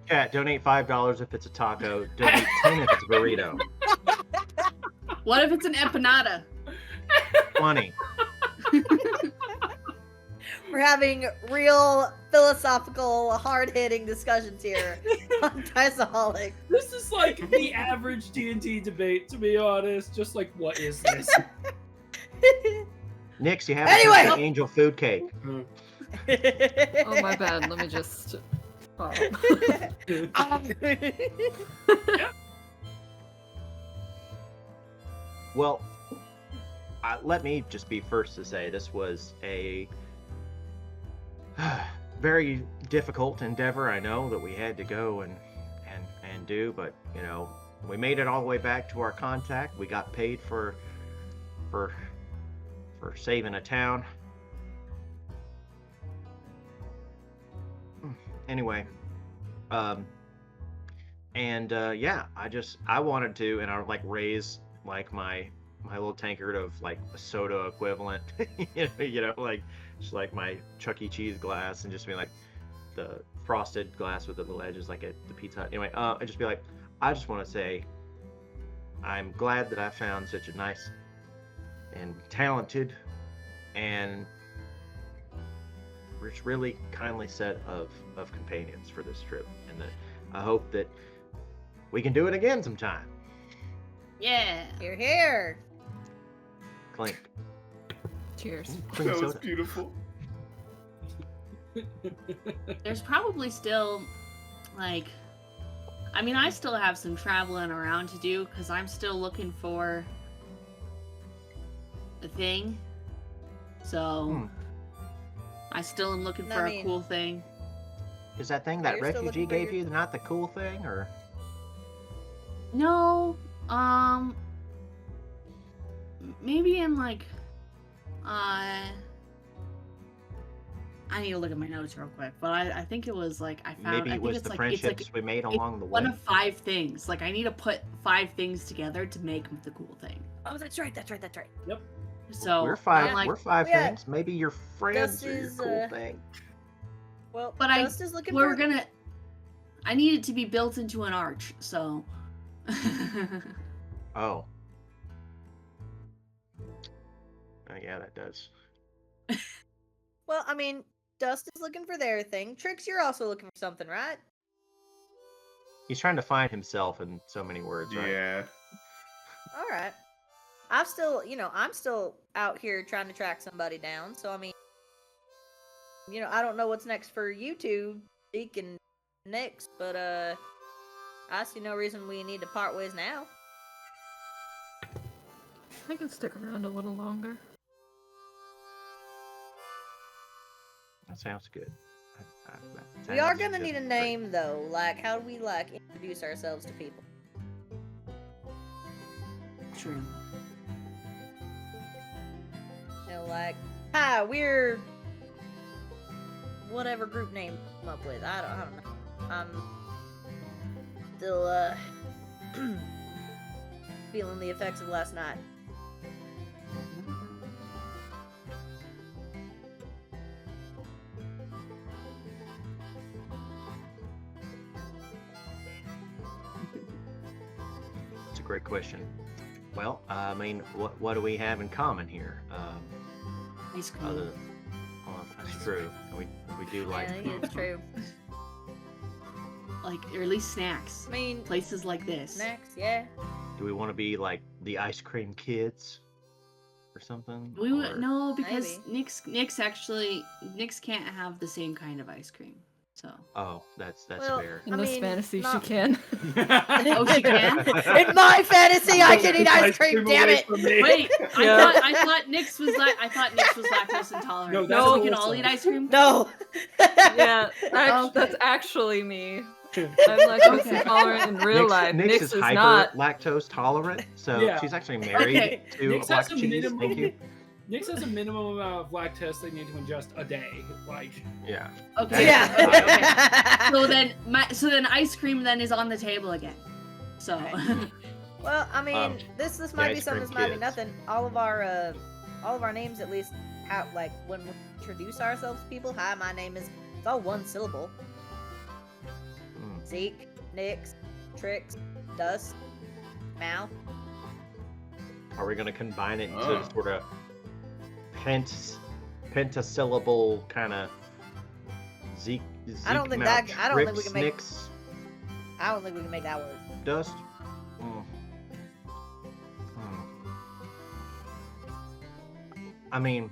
Chat, donate $5 if it's a taco. Donate 10 if it's a burrito. What if it's an empanada? 20. We're having real philosophical, hard-hitting discussions here on Diceaholic. This is like the average D&D debate, to be honest. Just like, what is this? Nix, you have Anyway! an angel food cake. Oh my bad. Let me just. Oh. Well, let me just be first to say this was a very difficult endeavor. I know that we had to go and do, but you know, we made it all the way back to our contact. We got paid for saving a town. Anyway, yeah, I wanted to, and I like raise like my little tankard of like a soda equivalent, you know, like just like my Chuck E. Cheese glass, and just be like the frosted glass with the little edges like at the Pizza Hut. Anyway, I just be like, I just want to say I'm glad that I found such a nice and talented and really kindly set of companions for this trip, and that I hope that we can do it again sometime. Yeah. You're here. Clink. Cheers. Clink That was soda. beautiful. There's probably still, like, I mean, I still have some traveling around to do because I'm still looking for a thing. So, I still am looking for a cool thing. Is that thing that You're still refugee looking for gave you not the cool thing, or? No, maybe in like, I need to look at my notes real quick, but I think it was like I found. Maybe I it think was it's the like, friendships it's like, we made along the way. one of 5 things. Like I need to put 5 things together to make the cool thing. Oh, that's right. Yep. So we're 5. I'm like, we're 5 yeah. things. Maybe your friends Dust are your is, cool thing. Well, But Dust is looking we're for... gonna. I need it to be built into an arch, so. Oh. Yeah, that does. Well, I mean, Dust is looking for their thing. Trix, you're also looking for something, right? He's trying to find himself in so many words, right? Yeah. All right. I'm still out here trying to track somebody down. So, I mean, I don't know what's next for you two, Zeke and Nix, but, I see no reason we need to part ways now. I can stick around a little longer. That sounds good. That We are sounds gonna just need a great. name, though. Like, how do we, introduce ourselves to people? True. Hi, we're... whatever group name we come up with. I don't know. I'm still, feeling the effects of last night. It's a great question. Well, I mean, what do we have in common here? Ice cream. Other, well, that's true. We do like. Yeah, it's true. Like, or at least snacks. I mean, Places like this. snacks, yeah. Do we want to be like the ice cream kids, or something? We Or- would no, because Maybe. Nix can't have the same kind of ice cream. So. Oh, that's Well, fair. In I this mean, fantasy, not- she can. Oh, she can? In my fantasy, I can eat ice cream. Damn away it! from me. Wait, Yeah. I thought Nyx was lactose intolerant. No, So that's we can also- all eat ice cream? No. Yeah, Okay. that's actually me. I'm lactose Okay. intolerant in real life. Nyx Nyx is is hyper not. lactose tolerant, so Yeah. she's actually married Okay. to Nyx a block has of a cheese. minimum. Thank you. Nyx has a minimum amount of lactose they need to ingest a day. Like, Yeah. Okay. Yeah. Okay. So then ice cream then is on the table again. So. Well, I mean, this might be ice something cream that's might be kids. nothing. All of our names at least have like when we introduce ourselves to people. Hi, my name is. It's all one syllable. Mm. Zeke, Nyx, Trix, Dust, Mal. Are we going to combine it into Oh. sort of pentasyllable kind of Zeke? I don't think Mal, that- I don't think we Trix, can make- Nyx, I don't think we can make that word. Dust. Mm. I mean,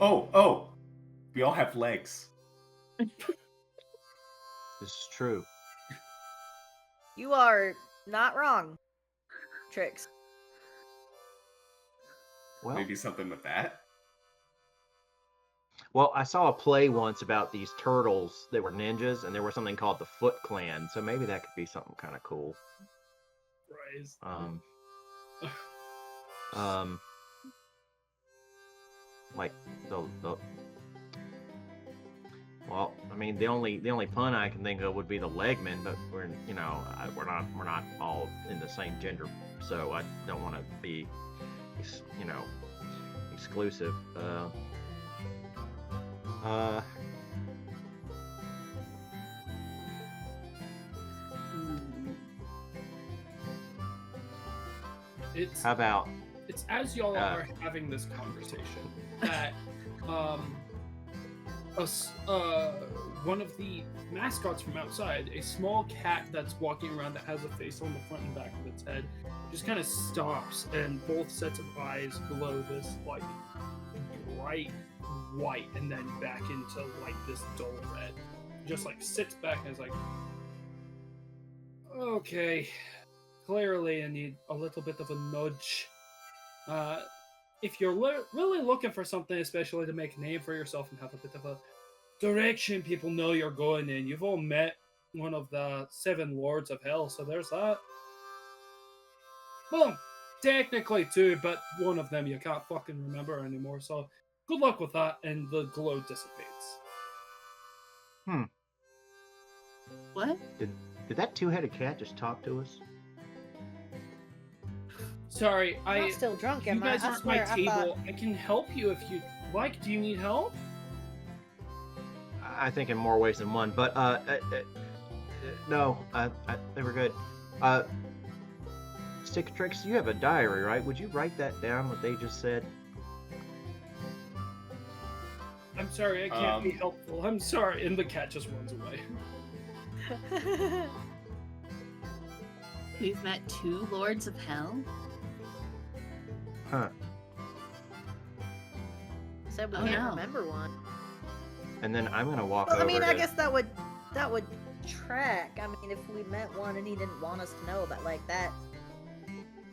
Oh, we all have legs. this is true. You are not wrong, Trix. Well, Maybe something with that. well, I saw a play once about these turtles that were ninjas, and there was something called the Foot Clan. So maybe that could be something kind of cool. Christ. Like the well, I mean, the only pun I can think of would be the Legman, but we're not all in the same gender, so I don't want to be, exclusive. It's How about it's as y'all are having this conversation that one of the mascots from outside, a small cat that's walking around that has a face on the front and back of its head, just kind of stops, and both sets of eyes glow this like bright white and then back into like this dull red. Just like sits back and is like, okay, clearly I need a little bit of a nudge. If you're really looking for something, especially to make a name for yourself and have a bit of a direction people know you're going in, you've all met one of the 7 Lords of Hell, so there's that. Well, technically 2, but one of them you can't fucking remember anymore, so good luck with that, and the glow dissipates. What? did that two-headed cat just talk to us? Sorry, I'm still drunk, you am I? guys I aren't my swear, I table. thought. I can help you if you like. Do you need help? I think in more ways than one, but no, they were good. Stick Tricks, you have a diary, right? Would you write that down? What they just said? I'm sorry, I can't be helpful. I'm sorry. And the cat just runs away. We've met 2 Lords of Hell? Huh? Said we Oh, can't no. remember one. And then I'm gonna walk Well, over. I mean, I to- guess that would track. I mean, if we met one and he didn't want us to know about like that,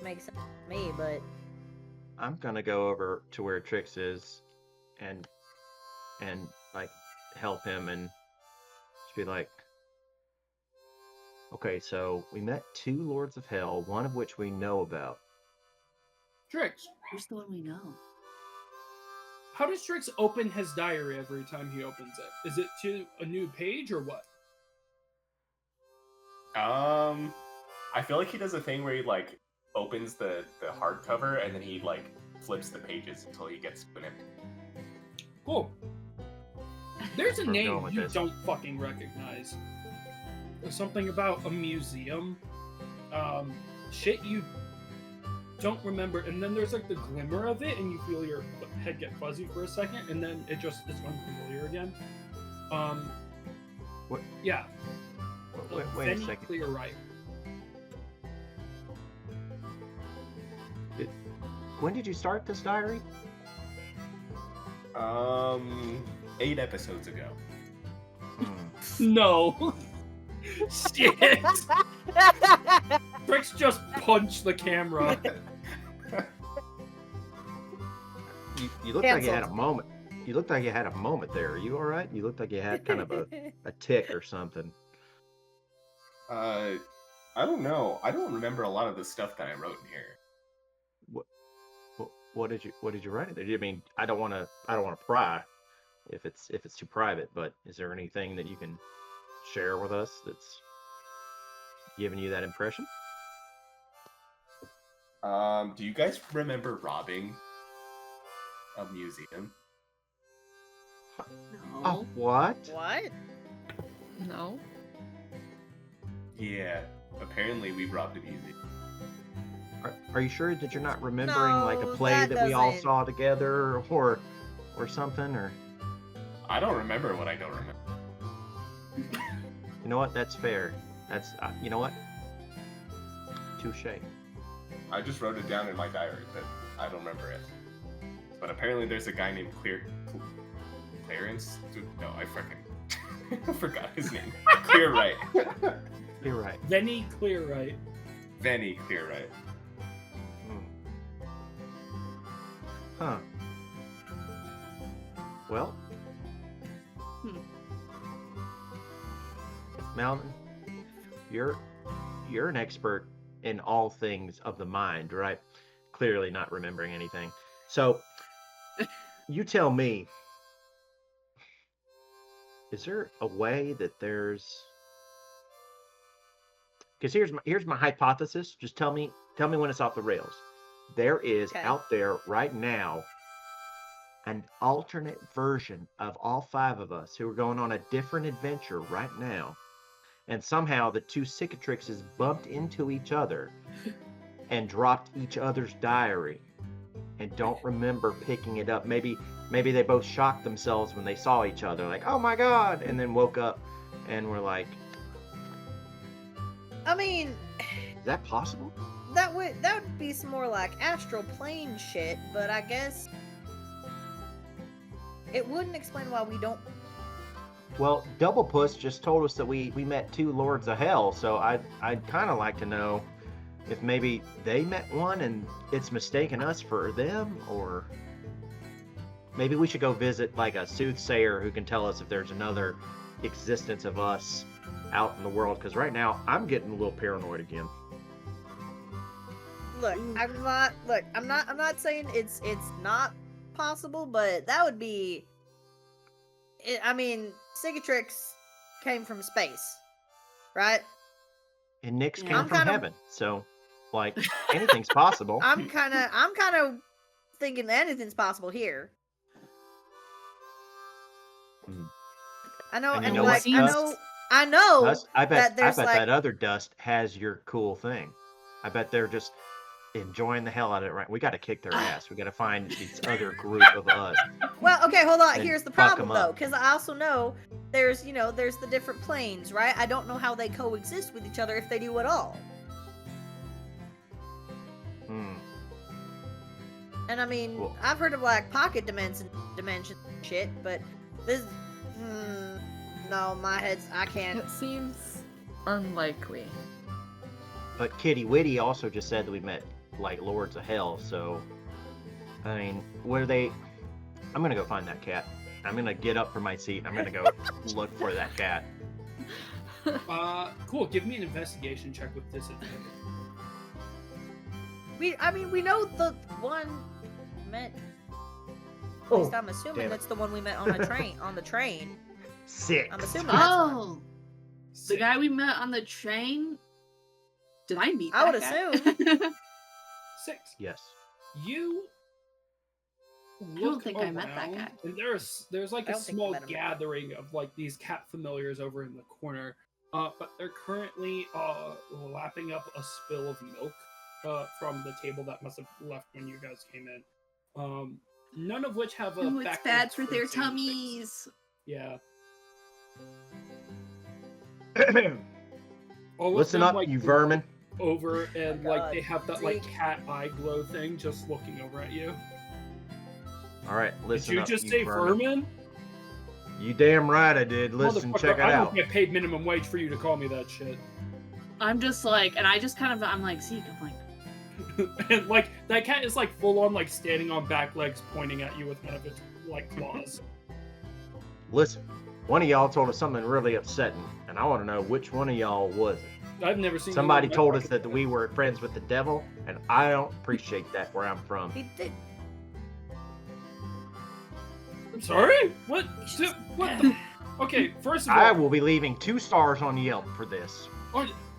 makes sense to me. But I'm gonna go over to where Trix is, and like help him and just be like, okay, so we met 2 Lords of Hell, one of which we know about. Trix, Who's the one we know? how does Trix open his diary every time he opens it? Is it to a new page or what? I feel like he does a thing where he like opens the hardcover and then he like flips the pages until he gets to an empty. Cool. There's a Where we're name going with you this. don't fucking recognize. There's something about a museum. Shit you don't remember, and then there's like the glimmer of it, and you feel your head get fuzzy for a second, and then it's unfamiliar again. What? Yeah. Wait a second. You're right. When did you start this diary? 8 episodes ago. No. Shit. Trix just punched the camera. You looked like you had a moment. You looked like you had a moment there. Are you all right? You looked like you had kind of a tick or something. I don't know. I don't remember a lot of the stuff that I wrote in here. What did you write in there? I mean, I don't want to pry if it's too private, but is there anything that you can share with us that's giving you that impression? Do you guys remember robbing a museum? No. Oh, what? What? No. Yeah, apparently we robbed a museum. Are you sure that you're not remembering like a No, play that we all doesn't- saw together or something? Or I don't remember what I don't remember. you know what? That's fair. That's you know what? Touche. I just wrote it down in my diary, but I don't remember it. But apparently there's a guy named Clarence? Dude, no, I freaking I forgot his name. Clear right. You're right. Venny Clearright. Venny Clear right. Huh. Well. Malvin, you're an expert in all things of the mind, right? Clearly not remembering anything. So, you tell me, is there a way that there's... Because here's my hypothesis. Just tell me when it's off the rails. There is out there right now an alternate version of all five of us who are going on a different adventure right now. And somehow the two cicatrixes bumped into each other and dropped each other's diary and don't remember picking it up. Maybe they both shocked themselves when they saw each other, like, oh my God, and then woke up and were like, I mean, is that possible? that would be some more like astral plane shit, but I guess it wouldn't explain why we don't. Well, Double Puss just told us that we met two lords of hell, so I'd kind of like to know if maybe they met one and it's mistaken us for them, or maybe we should go visit like a soothsayer who can tell us if there's another existence of us out in the world, because right now I'm getting a little paranoid again. Look, I'm not saying it's not possible, but that would be. I mean, Cicatrix came from space, right? And Nyx Yeah. came I'm from kinda- heaven, so like anything's possible. I'm kind of thinking anything's possible here. Hmm. I know, And you and know like what, I know Dust, I bet there's like that other dust has your cool thing. I bet they're just enjoying the hell out of it. Right? We got to kick their ass. We got to find this other group of us. Well, okay, hold on. and Here's the fuck problem 'em though, up. because I also know there's the different planes, right? I don't know how they coexist with each other if they do at all. Hmm. And I mean, Well- I've heard of like pocket dimension shit, but this, no, my head's I can't. It seems unlikely. But Kitty Witty also just said that we met like lords of hell. So, I mean, what are they? I'm gonna go find that cat. I'm gonna get up from my seat. I'm gonna go look for that cat. Cool. Give me an investigation check with disadvantage. We know the one met. At Oh, least I'm assuming damn it. it's the one we met on a train. On the train. 6. I'm assuming that's one. Oh, the guy we met on the train. Did I meet? I that would guy? 6. Yes. You don't look think I met that around, guy. and there's like I a don't think you small met him. gathering of like these cat familiars over in the corner. But they're currently lapping up a spill of milk from the table that must have left when you guys came in. None of which have a Ooh, it's backward bad for their facing face. tummies. Yeah. All of Listen them, up, like, you vermin. over and Oh like God, they have that like Zeke. cat eye glow thing just looking over at you. All right, Did listen you up, just you say vermin. vermin? You damn right I did. Listen, Motherfucker, check it I out. don't get paid minimum wage for you to call me that shit. I'm just like, and I just kind of, I'm like, Zeke, I'm like, And like that cat is like full on like standing on back legs, pointing at you with one of its like claws. Listen, one of y'all told us something really upsetting, and I want to know which one of y'all was it. I've never seen. Somebody anyone told like us that we were friends with the devil, and I don't appreciate that where I'm from. He did. I'm sorry. What? What? The... Okay, first of all, I will be leaving 2 stars on Yelp for this.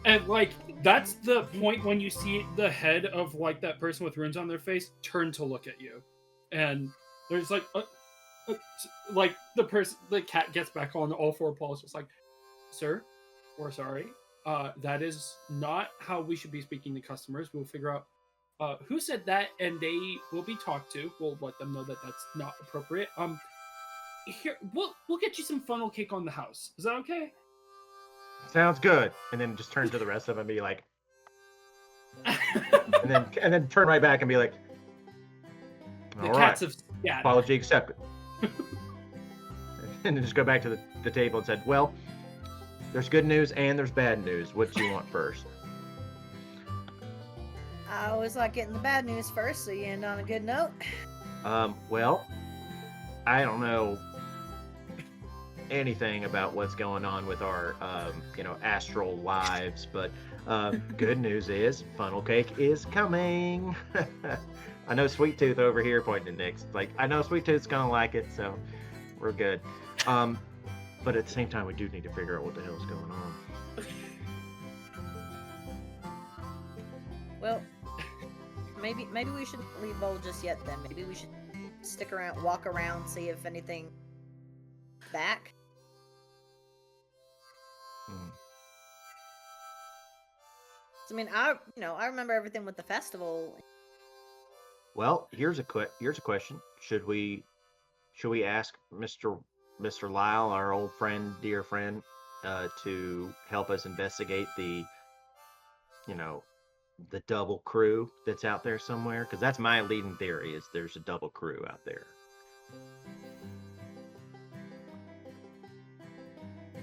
and like that's the point when you see the head of like that person with runes on their face turn to look at you, and there's like like the cat gets back on all 4 paws, just like, sir, we're sorry. That is not how we should be speaking to customers. We'll figure out who said that, and they will be talked to. We'll let them know that that's not appropriate. Here, we'll get you some funnel cake on the house. Is that okay? Sounds good. And then just turn to the rest of them and be like, and then turn right back and be like, The all cats right, have scattered. apology accepted. And then just go back to the table and said, well, there's good news and there's bad news. What do you want first? I always like getting the bad news first, so you end on a good note. Well, I don't know anything about what's going on with our, astral lives, but good news is funnel cake is coming. I know Sweet Tooth over here pointing to Nick's. Like, I know Sweet Tooth's gonna like it, so we're good. But at the same time, we do need to figure out what the hell's going on. Well, maybe we shouldn't leave Bowl just yet then. Maybe we should stick around, walk around, see if anything back. I mean, I remember everything with the festival. Well, here's a question. Should we ask Mr. Lyle, our old friend, dear friend, to help us investigate the double crew that's out there somewhere? Because that's my leading theory, is there's a double crew out there.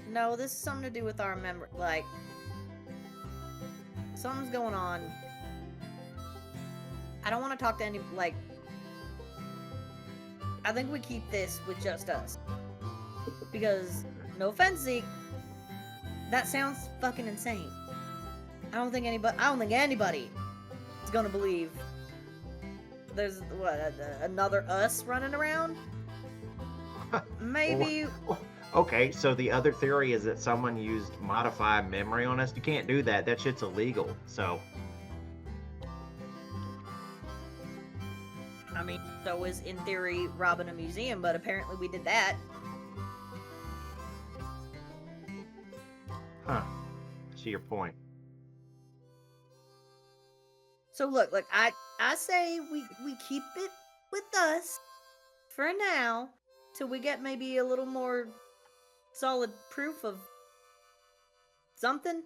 No, this is something to do with our memory. Like, something's going on. I don't want to talk to any, like, I think we keep this with just us. Because, no offense, Zeke, that sounds fucking insane. I don't think anybody is gonna believe there's, another us running around? Maybe... Okay, so the other theory is that someone used modified memory on us. You can't do that. That shit's illegal, so... I mean, so was, in theory, robbing a museum, but apparently we did that. Huh. See your point. So look, I say we keep it with us for now, till we get maybe a little more solid proof of something.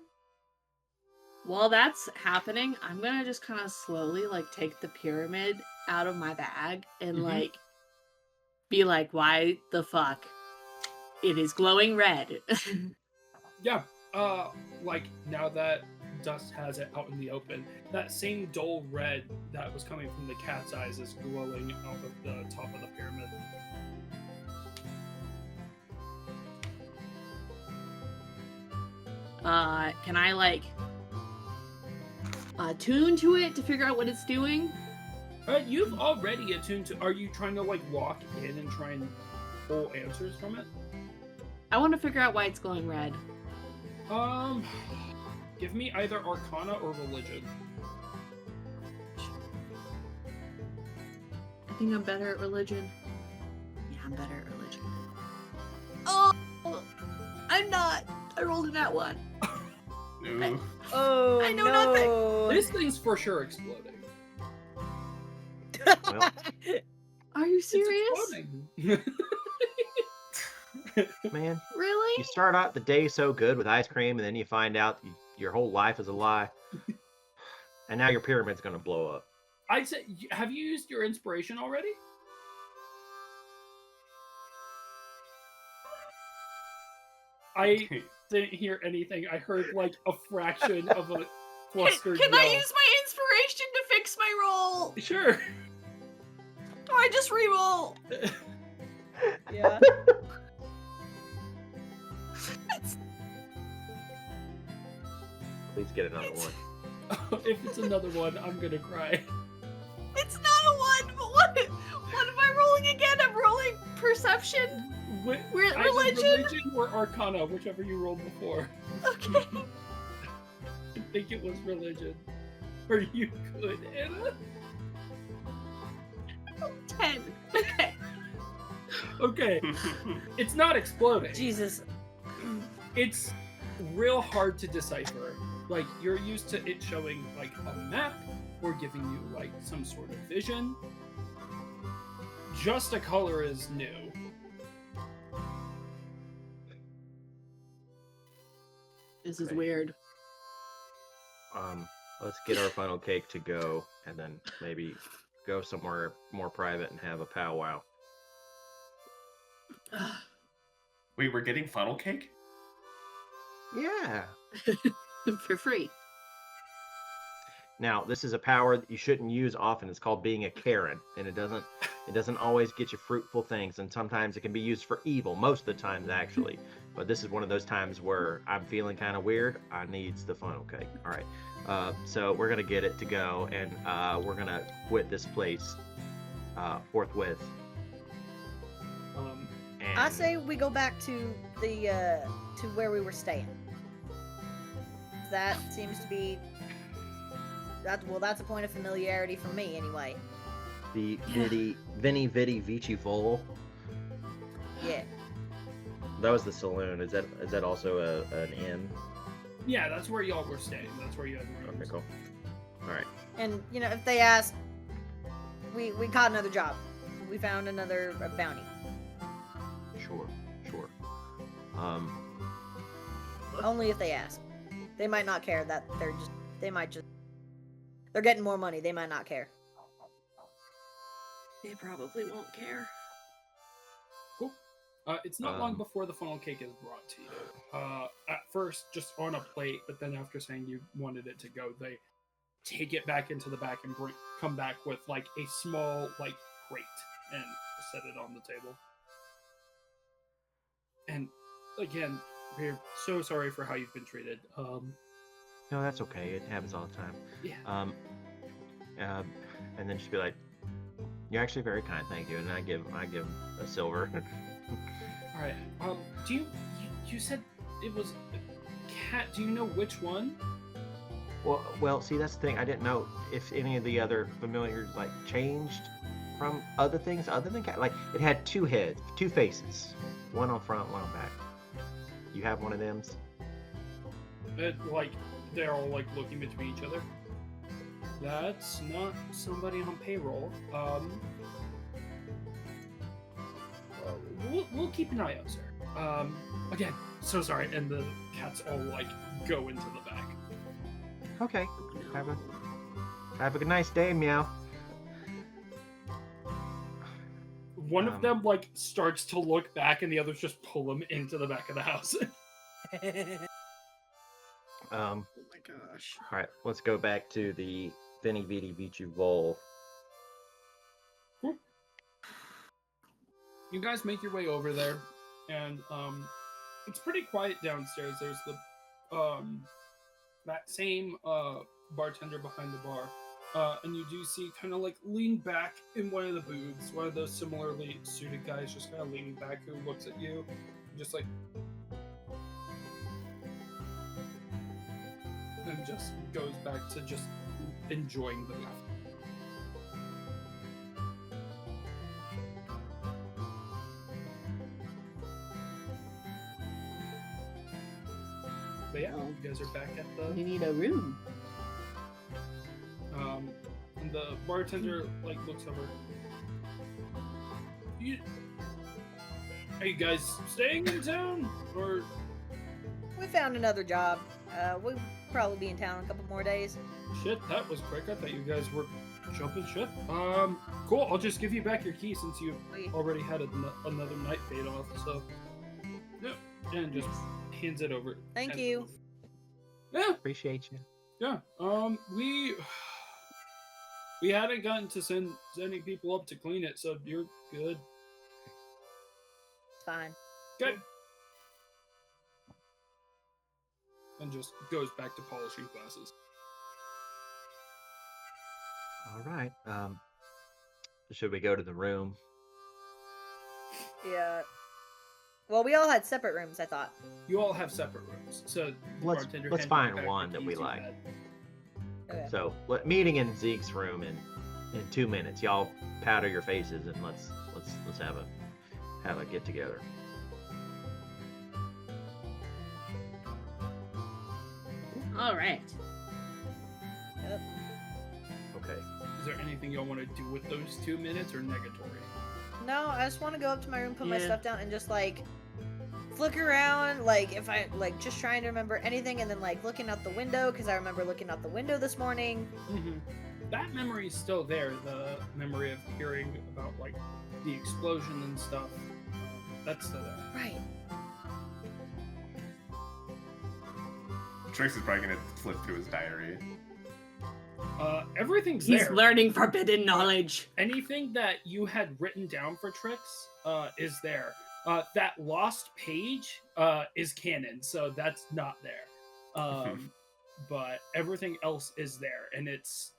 While that's happening, I'm gonna just kind of slowly, like, take the pyramid out of my bag and, like, be like, why the fuck? It is glowing red. Yeah, like, now that Dust has it out in the open, that same dull red that was coming from the cat's eyes is glowing out of the top of the pyramid. Can I, like, attune to it to figure out what it's doing? You've already attuned to... Are you trying to, like, walk in and try and pull answers from it? I want to figure out why it's glowing red. Give me either Arcana or Religion. I think I'm better at religion. Yeah, I'm better at religion. Oh! I'm not! I rolled a nat 1. No. Oh, I know no. This thing's for sure exploding. Well, Are you It's serious? exploding. man, Really? you start out the day so good with ice cream, and then you find out your whole life is a lie. And now your pyramid's gonna blow up. I'd say, have you used your inspiration already? I didn't hear anything. I heard like a fraction of a flustered Can yell. I use my inspiration to fix my roll? Sure. Or I just re-roll? Yeah. Please get another one. If it's another one, I'm gonna cry. It's not a 1, but what am I rolling again? I'm rolling perception. Either Religion? religion or arcana, whichever you rolled before. Okay. I think it was religion. Are you good, Anna? 10. Okay. Okay. It's not exploding. Jesus. It's real hard to decipher. Like, you're used to it showing like a map or giving you like some sort of vision. Just a color is new. This is Okay. weird. Let's get our funnel cake to go, and then maybe go somewhere more private and have a powwow. Wait, we're getting funnel cake? Yeah. For free. Now, this is a power that you shouldn't use often. It's called being a Karen, and it doesn't always get you fruitful things, and sometimes it can be used for evil. Most of the times, actually. But this is one of those times where I'm feeling kind of weird. I needs the funnel cake. All right. So we're gonna get it to go, and we're gonna quit this place forthwith. And I say we go back to the to where we were staying. That seems to be that's a point of familiarity for me anyway. the Vini Vidi Vici Vol. Yeah. That was the saloon. Is that also an inn? Yeah, that's where y'all were staying. That's where you had rooms. Okay, cool. All right. And you know, if they ask, we caught another job. We found another bounty. Sure. Only if they ask. They might not care that they're getting more money. They might not care. They probably won't care. Cool. It's not long before the funnel cake is brought to you. At first, just on a plate, but then after saying you wanted it to go, they take it back into the back and come back with like a small like crate and set it on the table. And again, we're so sorry for how you've been treated. No, that's okay. It happens all the time. Yeah. And then she'd be like, "You're actually very kind, thank you." And I give a silver. All right. Do you said it was a cat? Do you know which one? Well, see, that's the thing. I didn't know if any of the other familiars like changed from other things other than cat. Like it had two heads, two faces, one on front, one on back. You have one of them? Like they're all like looking between each other. That's not somebody on payroll. We'll keep an eye out, sir. Again, so sorry. And the cats all like go into the back. Okay. Have a nice day, meow. One of them like starts to look back, and the others just pull him into the back of the house. Oh my gosh. All right, let's go back to the Vini Vidi Vici Vol. You guys make your way over there, and it's pretty quiet downstairs. There's the that same bartender behind the bar, and you do see kind of like lean back in one of the booths, one of those similarly suited guys just kind of leaning back who looks at you, just like, and just goes back to just enjoying the laugh. But yeah, you guys are back at the. We need a room. And the bartender like looks over. Are you guys staying in town, or? We found another job. We'll probably be in town in a couple more days. Shit, that was quick. I thought you guys were jumping ship. Cool. I'll just give you back your key since you already had another night paid off. So, yeah, and just hands it over. Thank hands it you. over. Yeah, Appreciate you. yeah. We hadn't gotten to sending people up to clean it, so you're good. It's fine. Good. And just goes back to polishing glasses. All right. Should we go to the room? Yeah. Well, we all had separate rooms, I thought. You all have separate rooms, so the Let's bartender let's handed find you back one the that we keys you like. had. Okay. So meeting in Zeke's room in 2 minutes. Y'all powder your faces and let's have a get together. All right. Yep. Okay. Is there anything y'all want to do with those 2 minutes or negatory? No, I just want to go up to my room, put my Yeah. stuff down, and just like flick around, like if I like just trying to remember anything, and then like looking out the window because I remember looking out the window this morning. Mm-hmm. That memory is still there. The memory of hearing about like the explosion and stuff. That's still there. Right. Trix is probably gonna flip through his diary. Everything's He's there. learning forbidden knowledge. Anything that you had written down for Trix is there. That lost page is canon, so that's not there. But everything else is there, and it's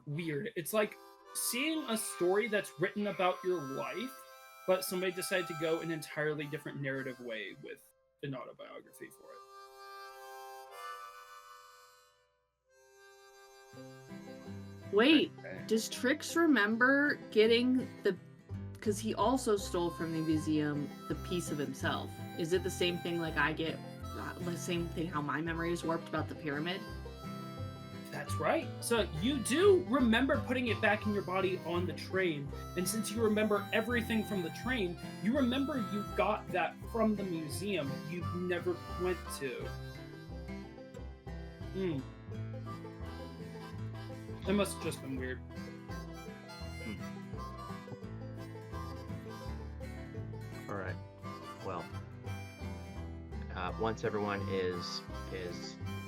weird. It's like seeing a story that's written about your life, but somebody decided to go an entirely different narrative way with an autobiography for it. Wait, Okay. does Trix remember getting the... Because he also stole from the museum the piece of himself. Is it the same thing like I get... The same thing how my memory is warped about the pyramid? That's right. So you do remember putting it back in your body on the train. And since you remember everything from the train, you remember you got that from the museum you never went to. It must have just been weird. All right. Well, once everyone is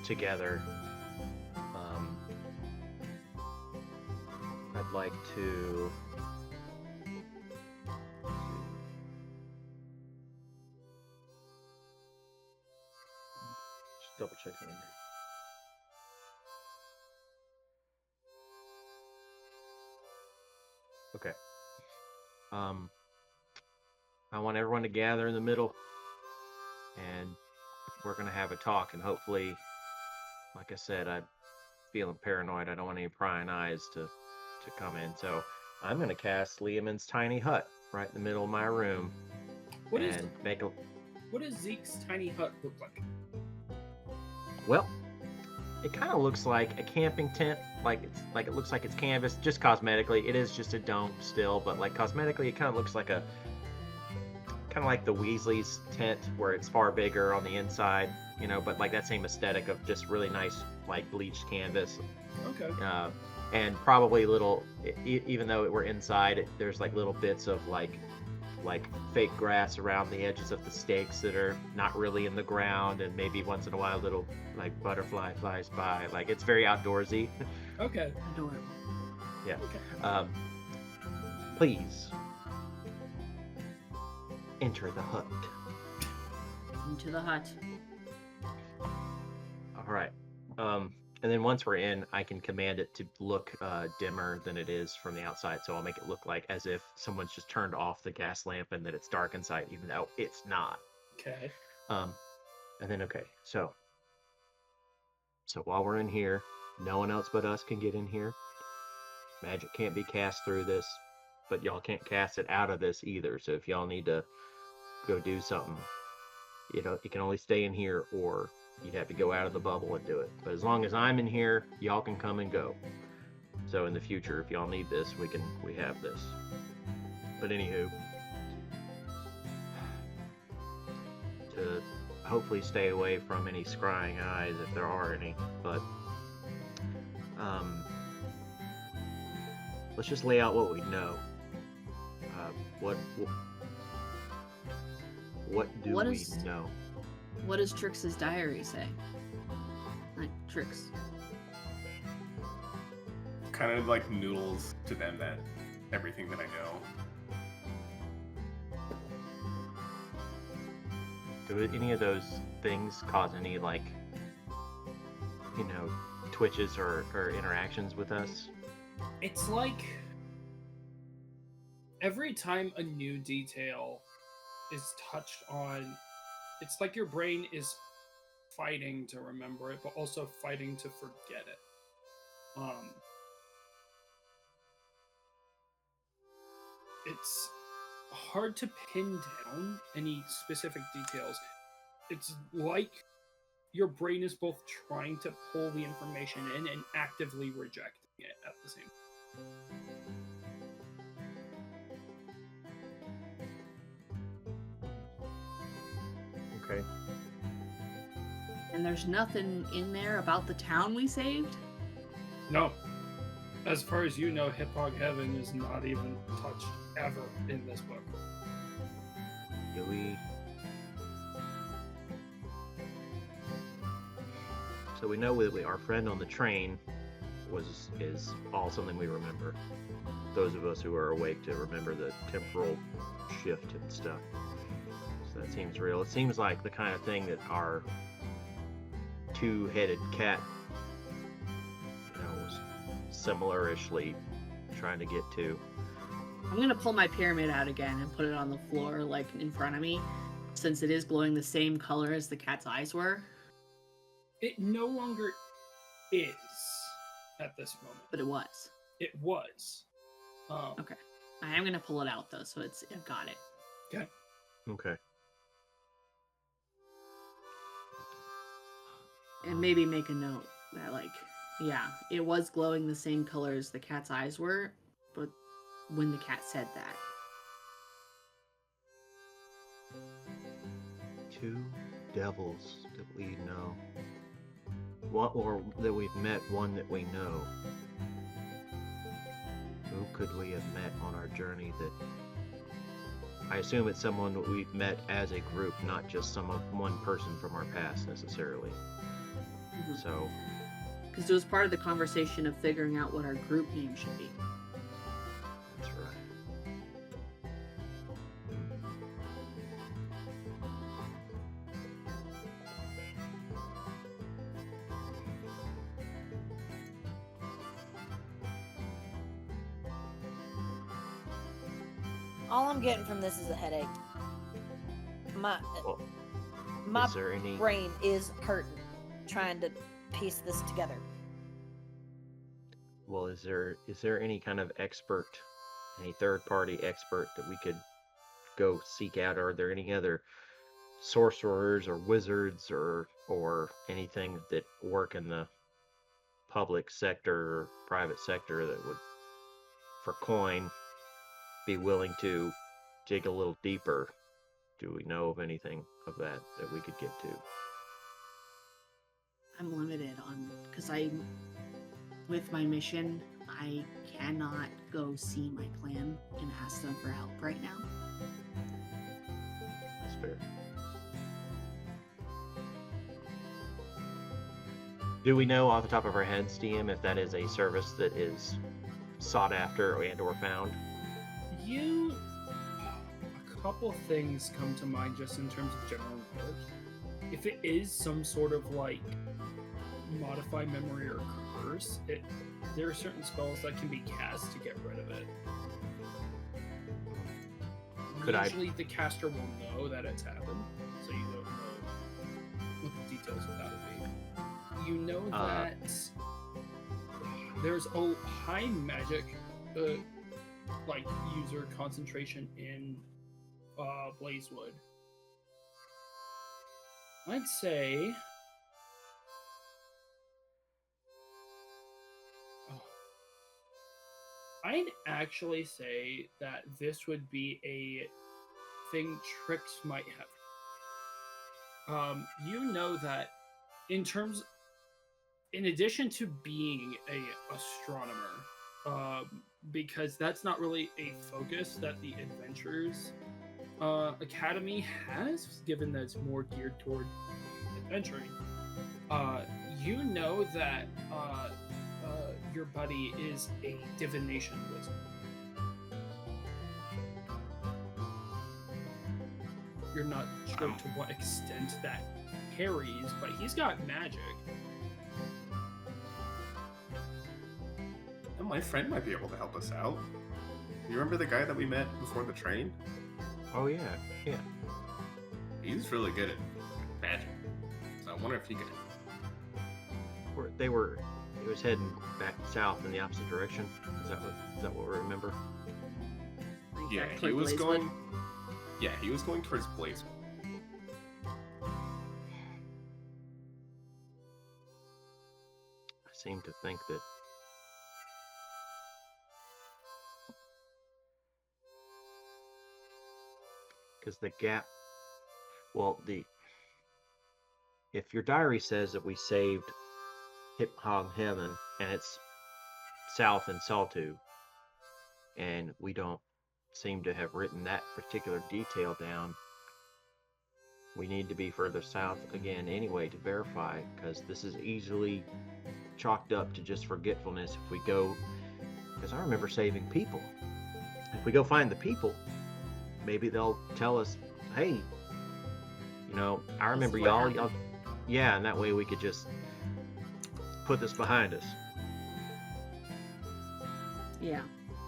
together, I'd like to. Just double check something. Okay. I want everyone to gather in the middle, and we're gonna have a talk. And hopefully, like I said, I'm feeling paranoid. I don't want any prying eyes to come in. So I'm gonna cast Liamon's tiny hut right in the middle of my room, What is and make a. what does Zeke's tiny hut look like? Well, it kind of looks like a camping tent. It looks like it's canvas, just cosmetically. It is just a dome still, but like cosmetically, it kind of looks like like the Weasley's tent, where it's far bigger on the inside, but like that same aesthetic of just really nice, like bleached canvas. Okay. And probably little, even though we're inside, there's like little bits of like fake grass around the edges of the stakes that are not really in the ground, and maybe once in a while a little like butterfly flies by. Like it's very outdoorsy. Okay. Adorable. Yeah. Okay. Please enter the hut. Into the hut. All right. And then once we're in, I can command it to look dimmer than it is from the outside. So I'll make it look like as if someone's just turned off the gas lamp and that it's dark inside, even though it's not. Okay. And then, okay, so while we're in here, no one else but us can get in here. Magic can't be cast through this, but y'all can't cast it out of this either. So if y'all need to go do something, you can only stay in here, or you'd have to go out of the bubble and do it. But as long as I'm in here, y'all can come and go. So in the future, if y'all need this, we have this. But anywho, to hopefully stay away from any scrying eyes if there are any. But let's just lay out what we know. What do What we is- know? What does Trix's diary say? Like, Trix. Kind of like noodles to them that everything that I know. Do any of those things cause any, like, twitches or interactions with us? It's like every time a new detail is touched on, it's like your brain is fighting to remember it, but also fighting to forget it. It's hard to pin down any specific details. It's like your brain is both trying to pull the information in and actively rejecting it at the same time. Okay. And there's nothing in there about the town we saved? No. As far as you know, Hip Hog Heaven is not even touched ever in this book. Do we... So we know that our friend on the train is all something we remember. Those of us who are awake to remember the temporal shift and stuff. So that seems real. It seems like the kind of thing that our two-headed cat, was similarishly trying to get to. I'm gonna pull my pyramid out again and put it on the floor, like, in front of me, since it is glowing the same color as the cat's eyes were. It no longer is at this moment. But it was. It was. Okay. I am gonna pull it out, though, so I've got it. Okay. Okay. And maybe make a note that, like, yeah, it was glowing the same color as the cat's eyes were, but when the cat said that. Two devils that we know. One, or that we've met, one that we know. Who could we have met on our journey that... I assume it's someone that we've met as a group, not just one person from our past necessarily. Mm-hmm. So... Because it was part of the conversation of figuring out what our group name should be. That's right. All I'm getting from this is a headache. My Is there any... brain is hurting trying to piece this together. Well, is there any kind of expert, any third-party expert that we could go seek out? Are there any other sorcerers or wizards or anything that work in the public sector or private sector that would, for coin, be willing to dig a little deeper? Do we know of anything of that we could get to? I'm limited on, because with my mission, I cannot go see my clan and ask them for help right now. That's fair. Do we know off the top of our heads, DM, if that is a service that is sought after and or found? A couple things come to mind just in terms of general knowledge. If it is some sort of like modify memory or curse, there are certain spells that can be cast to get rid of it. Usually the caster will know that it's happened, so you don't know what the details of that would be. You know that there's a high magic user concentration in Blazewood. I'd say I'd actually say that this would be a thing Trix might have. You know that in addition to being a astronomer, because that's not really a focus that the adventurers Academy has, given that it's more geared toward adventuring. You know that your buddy is a divination wizard. You're not sure to what extent that carries, but he's got magic. And my friend might be able to help us out. You remember the guy that we met before the train? Oh yeah. He's really good at magic. So I wonder if he could. He was heading back south in the opposite direction. Is that what we remember? Yeah, Exactly, he was Blazewood. going. Yeah, he was going towards Blaze. I seem to think that because the gap, if your diary says that we saved Hip Hog Heaven and it's south in Saltu, and we don't seem to have written that particular detail down, we need to be further south again anyway to verify, because this is easily chalked up to just forgetfulness if we go, because I remember saving people. If we go find the people, maybe they'll tell us, hey, I remember y'all, yeah, and that way we could just put this behind us. Yeah.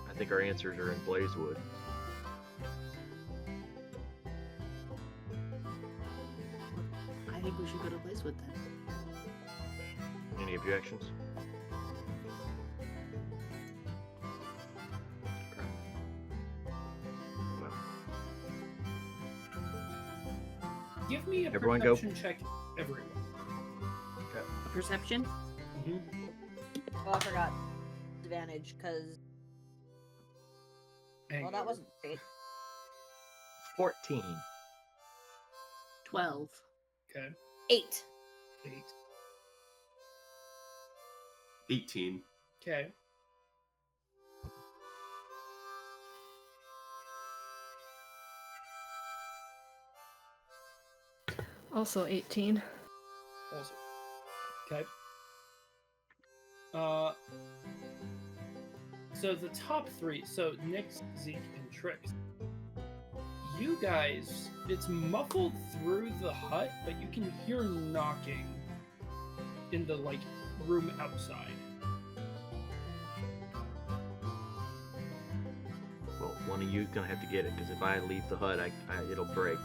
I think our answers are in Blazewood. I think we should go to Blazewood then. Any objections? Well, Give me a Everyone go. perception check, everyone. A perception? Mm-hmm. Oh, I forgot. Advantage, because... Well, that wasn't great. 14. 12. Okay. 8. 8. 18. Okay. Also 18. Also. Okay. So the top three, so Nyx, Zeke, and Trix. You guys, it's muffled through the hut, but you can hear knocking in the, room outside. Well, one of you's gonna have to get it, because if I leave the hut, it'll break.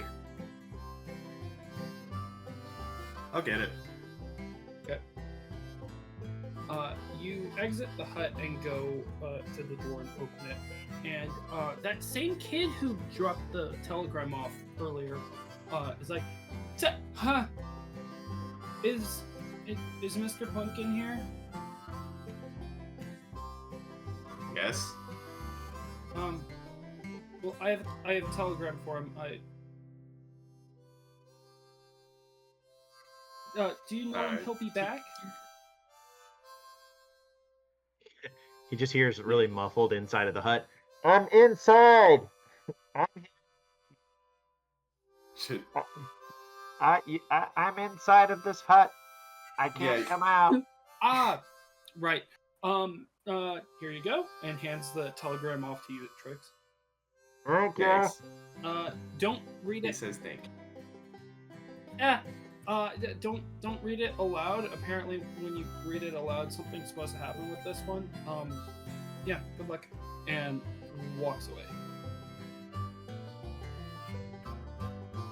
I'll get it. Okay. You exit the hut and go to the door and open it. And that same kid who dropped the telegram off earlier is like, huh? Is Mr. Pumpkin here? Yes. Well, I have a telegram for him. Do you know when he'll be back? He just hears really muffled inside of the hut. I'm inside. Should... I'm inside of this hut. I can't come out. Right. Here you go, and hands the telegram off to you, Trix. Thank you. Yes. Don't read He it. says thank you. Don't read it aloud. Apparently, when you read it aloud, something's supposed to happen with this one. Yeah, good luck. And walks away.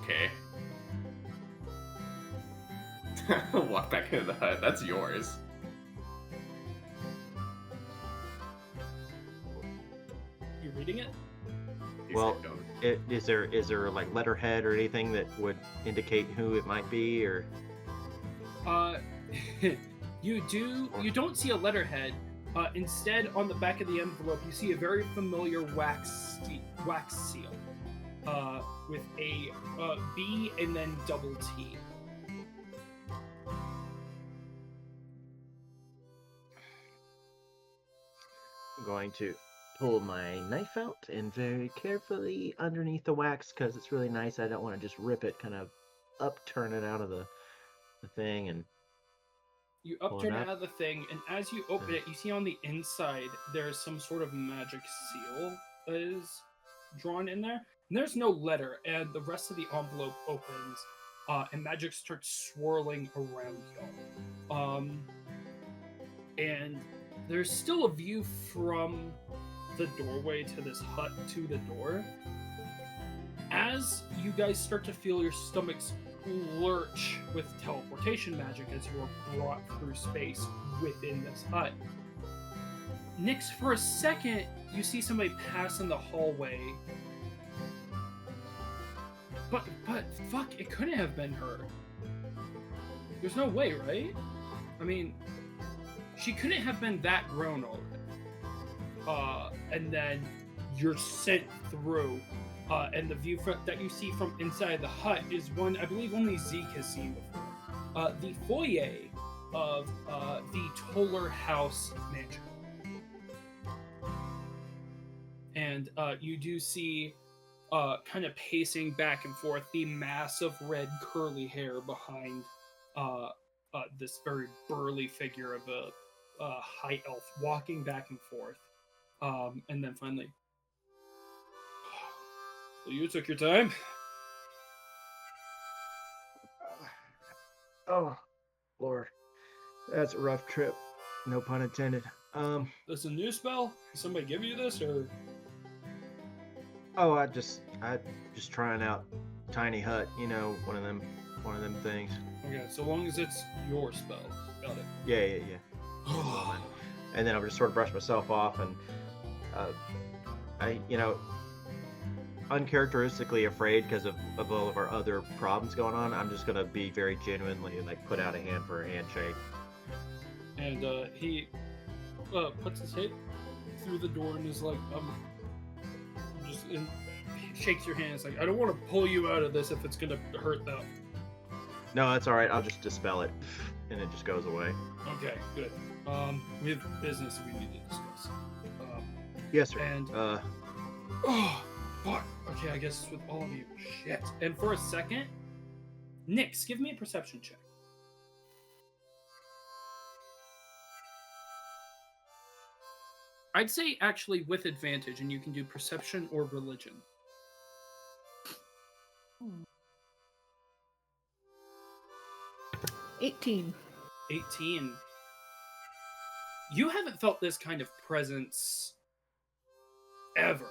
Okay. Walk back into the hut. That's yours. You reading it? He Well, said don't. Is there like letterhead or anything that would indicate who it might be, or? You don't see a letterhead. Instead, on the back of the envelope, you see a very familiar wax seal, with a B and then double T. I'm going to pull my knife out and very carefully underneath the wax, because it's really nice. I don't want to just rip it, kind of upturn it out of the thing. And You Pull it upturn it up. out of the thing, and as you open it, you see on the inside there's some sort of magic seal that is drawn in there. And there's no letter, and the rest of the envelope opens, and magic starts swirling around y'all. And there's still a view from the doorway to this hut to the door. As you guys start to feel your stomachs lurch with teleportation magic as you are brought through space within this hut. Nix, for a second, you see somebody pass in the hallway. But fuck, it couldn't have been her. There's no way, right? I mean, she couldn't have been that grown already. And then you're sent through. And the view that you see from inside the hut is one I believe only Zeke has seen before. The foyer of the Toller House mansion. And you do see, kind of pacing back and forth, the mass of red curly hair behind this very burly figure of a high elf walking back and forth. And then finally, so you took your time. Oh, Lord, that's a rough trip. No pun intended. This a new spell? Did somebody give you this, or? Oh, I just trying out tiny hut. You know, one of them things. Okay, so long as it's your spell. Got it. Yeah. And then I'll just sort of brush myself off, and I, uncharacteristically afraid because of all of our other problems going on. I'm just gonna be very genuinely like put out a hand for a handshake. And he puts his head through the door and is like, shakes your hand. It's like, I don't want to pull you out of this if it's gonna hurt them. No, that's all right. I'll just dispel it, and it just goes away. Okay, good. We have business we need to discuss. Yes, sir. And oh, fuck. Okay, I guess it's with all of you. Shit. And for a second, Nix, give me a perception check. I'd say actually with advantage, and you can do perception or religion. 18. 18. You haven't felt this kind of presence ever.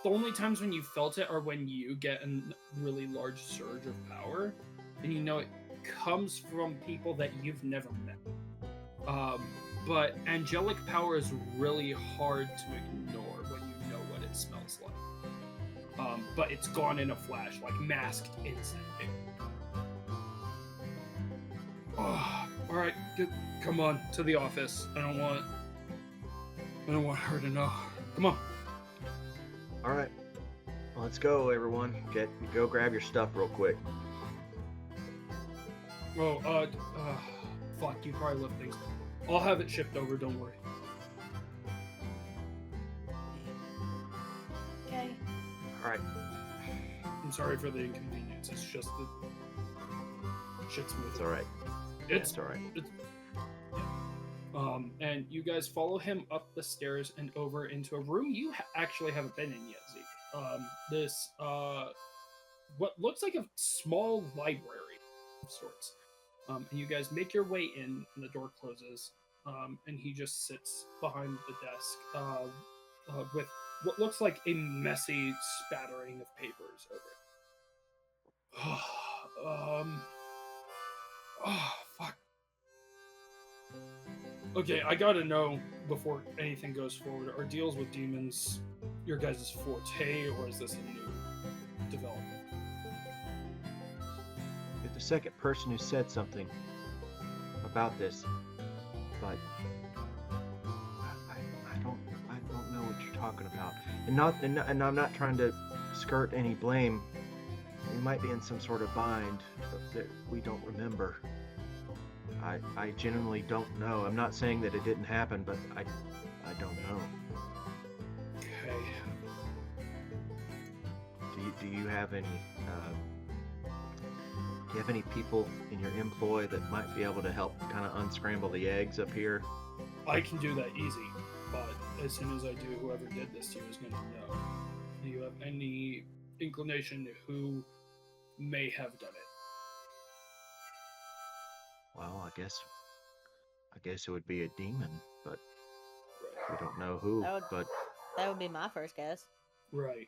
The only times when you felt it are when you get a really large surge of power, and you know it comes from people that you've never met. But angelic power is really hard to ignore when you know what it smells like. But it's gone in a flash, like masked insect. Oh, all right, come on to the office. I don't want her to know. Come on. All right, well, let's go, everyone. Go grab your stuff real quick. Oh, fuck, you probably left things. I'll have it shipped over, don't worry. Okay. All right. I'm sorry for the inconvenience. It's just that shit's moving. It's all right. It's all right. And you guys follow him up the stairs and over into a room you actually haven't been in yet, Zeke. This, what looks like a small library of sorts. And you guys make your way in, and the door closes, and he just sits behind the desk with what looks like a messy spattering of papers over it. Oh, fuck. Okay, I gotta know before anything goes forward. Are deals with demons your guys' forte, or is this a new development? You're the second person who said something about this, but I don't know what you're talking about, and I'm not trying to skirt any blame. We might be in some sort of bind that we don't remember. I genuinely don't know. I'm not saying that it didn't happen, but I don't know. do you have any people in your employ that might be able to help kind of unscramble the eggs up here? I can do that easy, but as soon as I do, whoever did this to you is going to know. Do you have any inclination to who may have done it? Well, I guess it would be a demon, but we don't know who. But that would be my first guess. Right.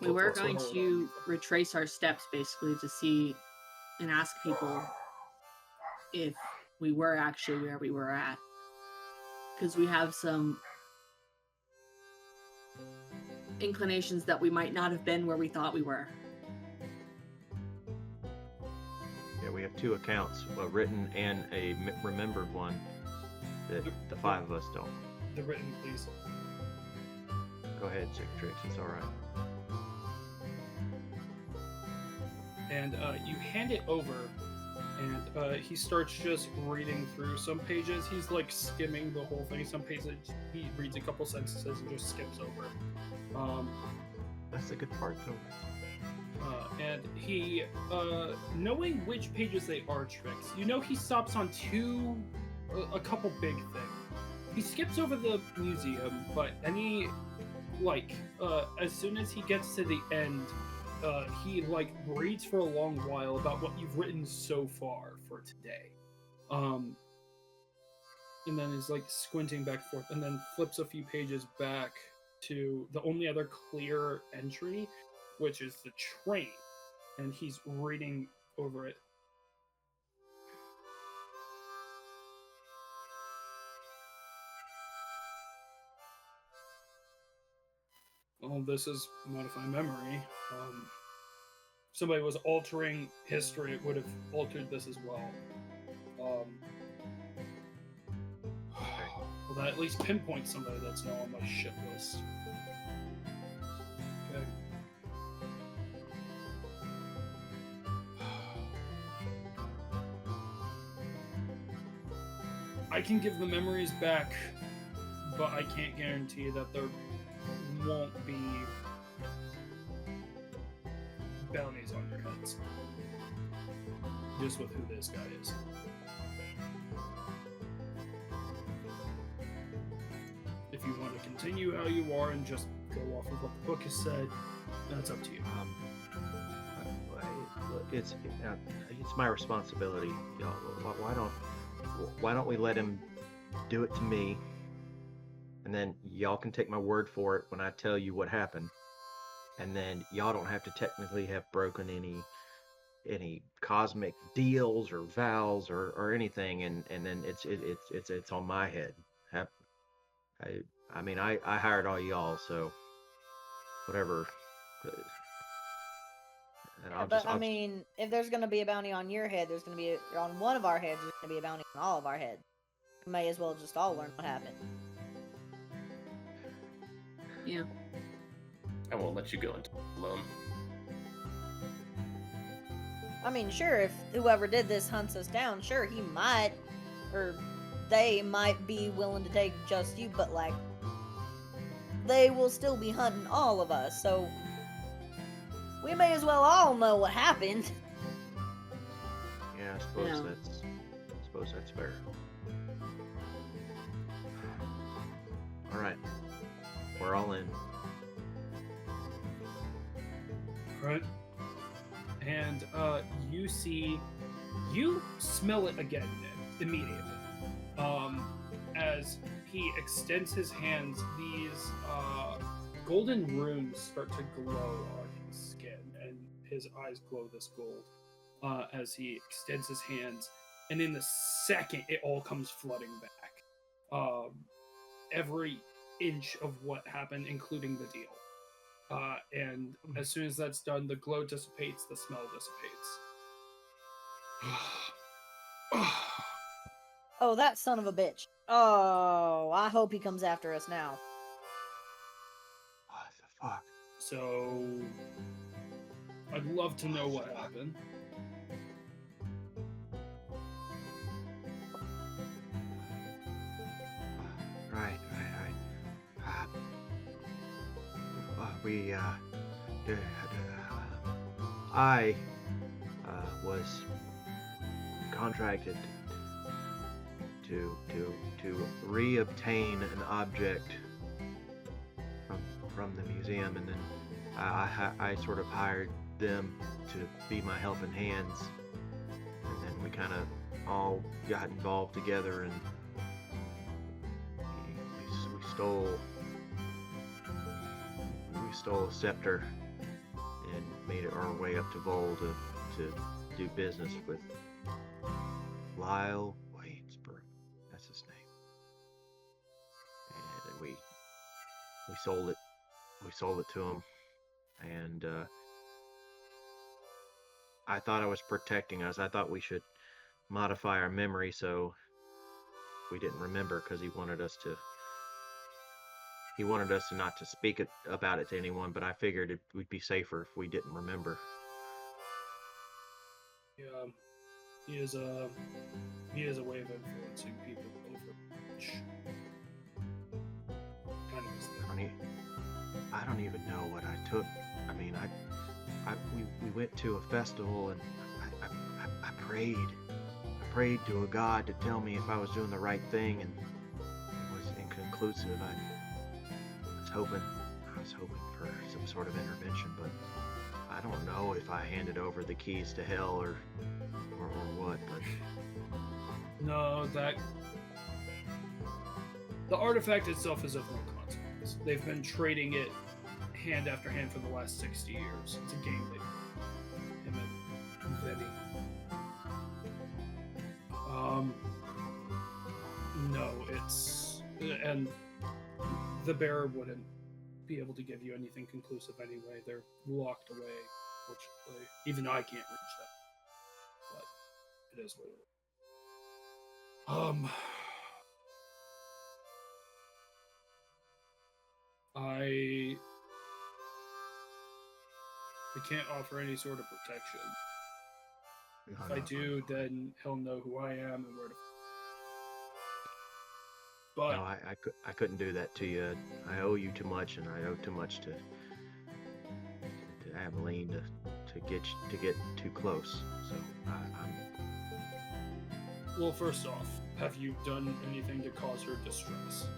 We were going to retrace our steps basically to see and ask people if we were actually where we were at. Because we have some inclinations that we might not have been where we thought we were. Yeah, we have 2 accounts, a written and a remembered one that the 5 of us don't. The written, please. Go ahead, Cicatrix, it's all right. And you hand it over, and he starts just reading through some pages. He's like skimming the whole thing. Some pages he reads a couple sentences and just skips over. That's a good part, though. And he, knowing which pages they are, Trix, you know he stops on a couple big things. He skips over the museum, but as soon as he gets to the end, he reads for a long while about what you've written so far for today. And then is squinting back and forth, and then flips a few pages back to the only other clear entry, which is the train. And he's reading over it. Well, this is modifying memory. Somebody was altering history, it would have altered this as well. Well, that at least pinpoints somebody that's now on my shit list. Okay. I can give the memories back, but I can't guarantee that there won't be bounties on your heads. Just with who this guy is. If you want to continue how you are and just go off of what the book has said, that's up to you. It's my responsibility. You know, why don't we let him do it to me, and then y'all can take my word for it when I tell you what happened, and then y'all don't have to technically have broken any cosmic deals or vows or anything, and then it's on my head. I mean I hired all y'all, so whatever. I mean, if there's gonna be a bounty on your head, there's gonna be on one of our heads. There's gonna be a bounty on all of our heads. We may as well just all learn what happened. Yeah. I won't let you go into alone. I mean, sure, if whoever did this hunts us down, sure, he might, or they might be willing to take just you, but they will still be hunting all of us, so we may as well all know what happened. Yeah, I suppose that's fair. All right, we're all in. Right. And you smell it again immediately. As he extends his hands, these golden runes start to glow on his skin, and his eyes glow this gold as he extends his hands, and in the second it all comes flooding back. Every inch of what happened, including the deal. And as soon as that's done, the glow dissipates, the smell dissipates. Oh, that son of a bitch. Oh, I hope he comes after us now. What the fuck? So, I'd love to know what happened. Right. We I was contracted to reobtain an object from the museum, and then I sort of hired them to be my helping hands, and then we kind of all got involved together, and we stole a scepter and made it our way up to Vol to do business with Lyle Waynesborough. That's his name. And we sold it. We sold it to him, and I thought I was protecting us. I thought we should modify our memory so we didn't remember, because he wanted us to not to speak about it to anyone, but I figured it would be safer if we didn't remember. Yeah, he has a way of influencing people over which kind of is the... I don't even know what I took. I mean, we went to a festival, and I prayed. I prayed to a god to tell me if I was doing the right thing, and it was inconclusive. I was hoping for some sort of intervention, but I don't know if I handed over the keys to hell or what. But no, the artifact itself is of no consequence. They've been trading it hand after hand for the last 60 years. It's a game they him and Vetti. No, and the bearer wouldn't be able to give you anything conclusive anyway. They're locked away, fortunately. Even I can't reach them. But it is what it is. I can't offer any sort of protection. If I do, then he'll know who I am and where to. But no, I couldn't do that to you. I owe you too much, and I owe too much to Abilene to get too close. So I'm. Well, first off, have you done anything to cause her distress?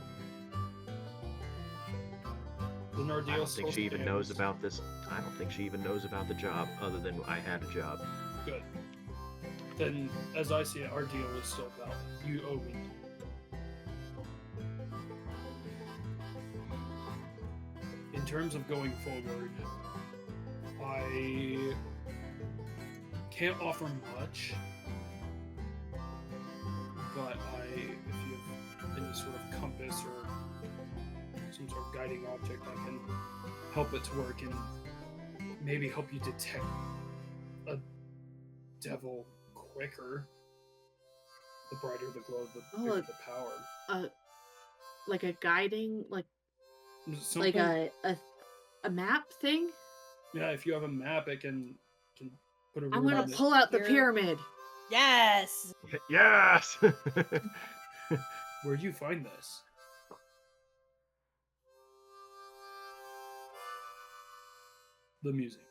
I don't think she even knows about this. I don't think she even knows about the job, other than I had a job. Good. Then, as I see it, our deal is still valid. You owe me. In terms of going forward, I can't offer much, but if you have any sort of compass or some sort of guiding object, I can help it to work and maybe help you detect a devil quicker. The brighter the glow, the bigger the power. Like a guiding, like something, like a map thing. Yeah, if you have a map, it can put a. I'm gonna pull out the pyramid. Yes. Yes. Where'd you find this? The museum.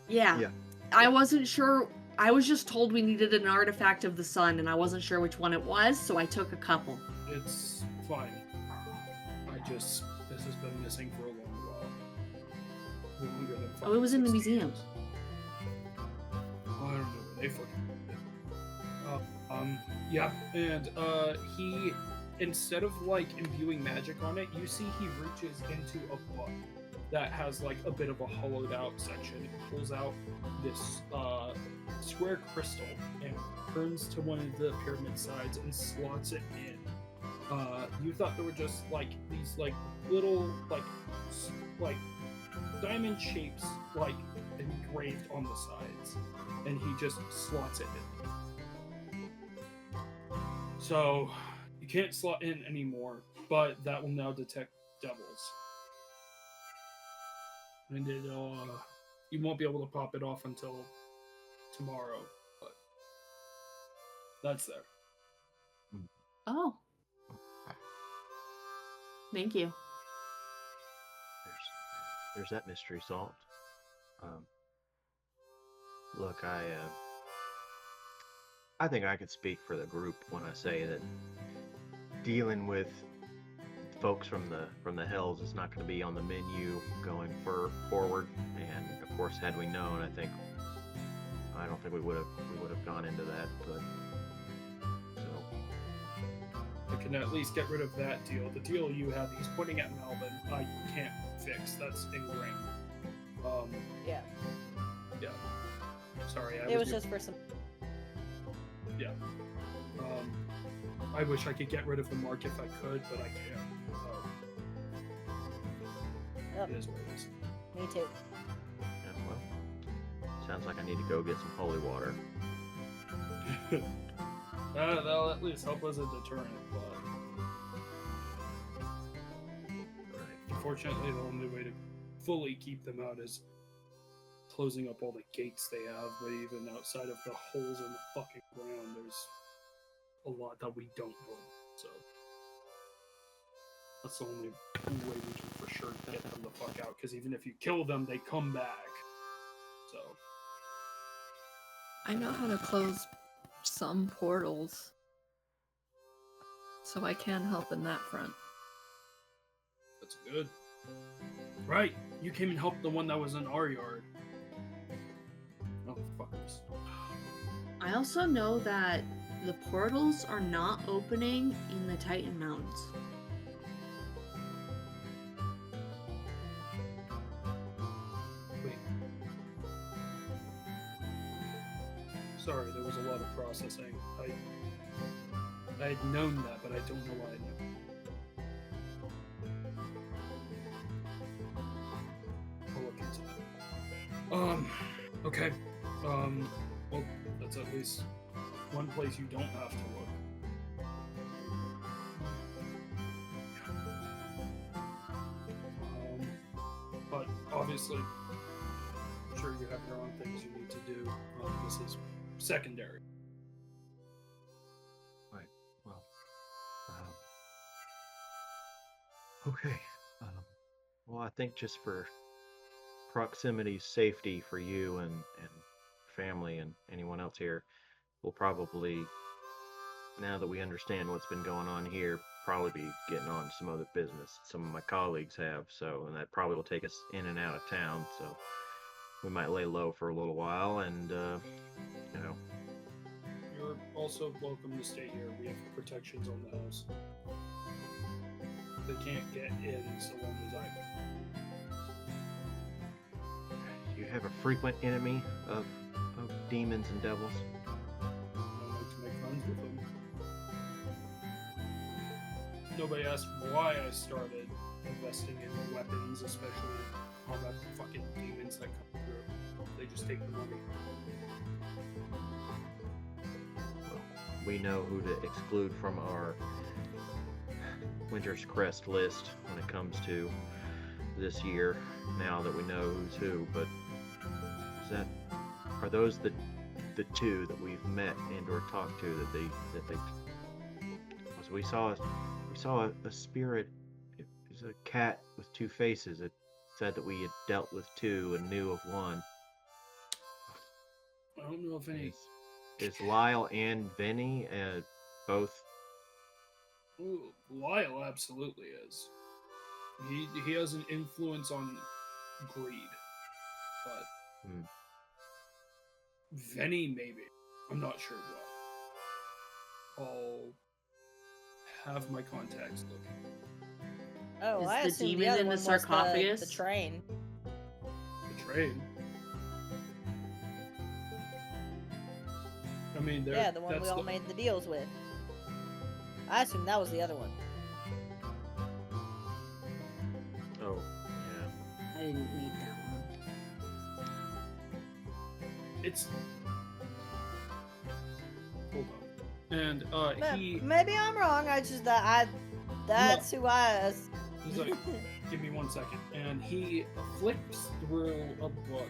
Yeah. I wasn't sure. I was just told we needed an artifact of the sun, and I wasn't sure which one it was, so I took a couple. It's fine. This has been missing for a long while. Longer than 5 it was in the 60 museum. years. I don't know where they fucking put it. Yeah, and he, instead of like imbuing magic on it, you see he reaches into a book that has like a bit of a hollowed out section. He pulls out this square crystal and turns to one of the pyramid sides and slots it in. You thought there were just like these like little like diamond shapes like engraved on the sides, and he just slots it in. So you can't slot in anymore, but that will now detect devils. And you won't be able to pop it off until tomorrow, but that's there. Oh. Thank you. there's that mystery solved. Look, I think I could speak for the group when I say that dealing with folks from the hells is not going to be on the menu going forward. And of course, had we known, I don't think we would have gone into that. But so I can at least get rid of that deal. The deal you have, he's pointing at Melvin. I can't fix. That's ingrained. Yeah. Yeah. Sorry, It was just for some. Yeah. I wish I could get rid of the mark if I could, but I can't. Yep. It is what it is. Me too. yeah, well, sounds like I need to go get some holy water. That'll at least help as a deterrent, but Right. unfortunately, the only way to fully keep them out is closing up all the gates they have. But even outside of the holes in the fucking ground, there's a lot that we don't know. So that's the only way we can for sure get them the fuck out. Because even if you kill them, they come back. So I know how to close some portals, so I can help in that front. that's good. Right, you came and helped the one that was in our yard. Oh, fuckers. I also know that the portals are not opening in the Titan Mountains. Wait. Sorry, there was a lot of processing. I had known that, but I don't know why I knew. I'll look into that. Okay. Well, that's at least one place you don't have to look. But obviously, I'm sure you have your own things you need to do. This is secondary. Right. Well. Okay. Well, I think just for proximity safety for you and family and anyone else here, we'll probably, now that we understand what's been going on here, probably be getting on to some other business. Some of my colleagues have, and that probably will take us in and out of town. So we might lay low for a little while, and You're also welcome to stay here. We have protections on the house. They can't get in so long as I you have a frequent enemy of demons and devils. don't like to make friends with them. Nobody asked why I started investing in weapons, especially all that fucking demons that come through. They just take the money. Well, we know who to exclude from our Winter's Crest list when it comes to this year, now that we know who's who, but are those the two that we've met and or talked to that they was we saw a spirit. It was a cat with two faces. It said that we had dealt with two and knew of one. I don't know if any. Is Lyle and Vinny both? Ooh, Lyle absolutely is. He has an influence on greed, but Vinny maybe. I'm not sure what. I'll have my contacts look. Oh, Is I the assumed demon the other in the one was sarcophagus? the train. The train. I mean, Yeah, the one we all made the deals with. I assumed that was the other one. Oh, yeah. I didn't need that one. It's. Hold on. And he. Maybe I'm wrong. I just that's who I. He's like, give me 1 second. And he flips through a book.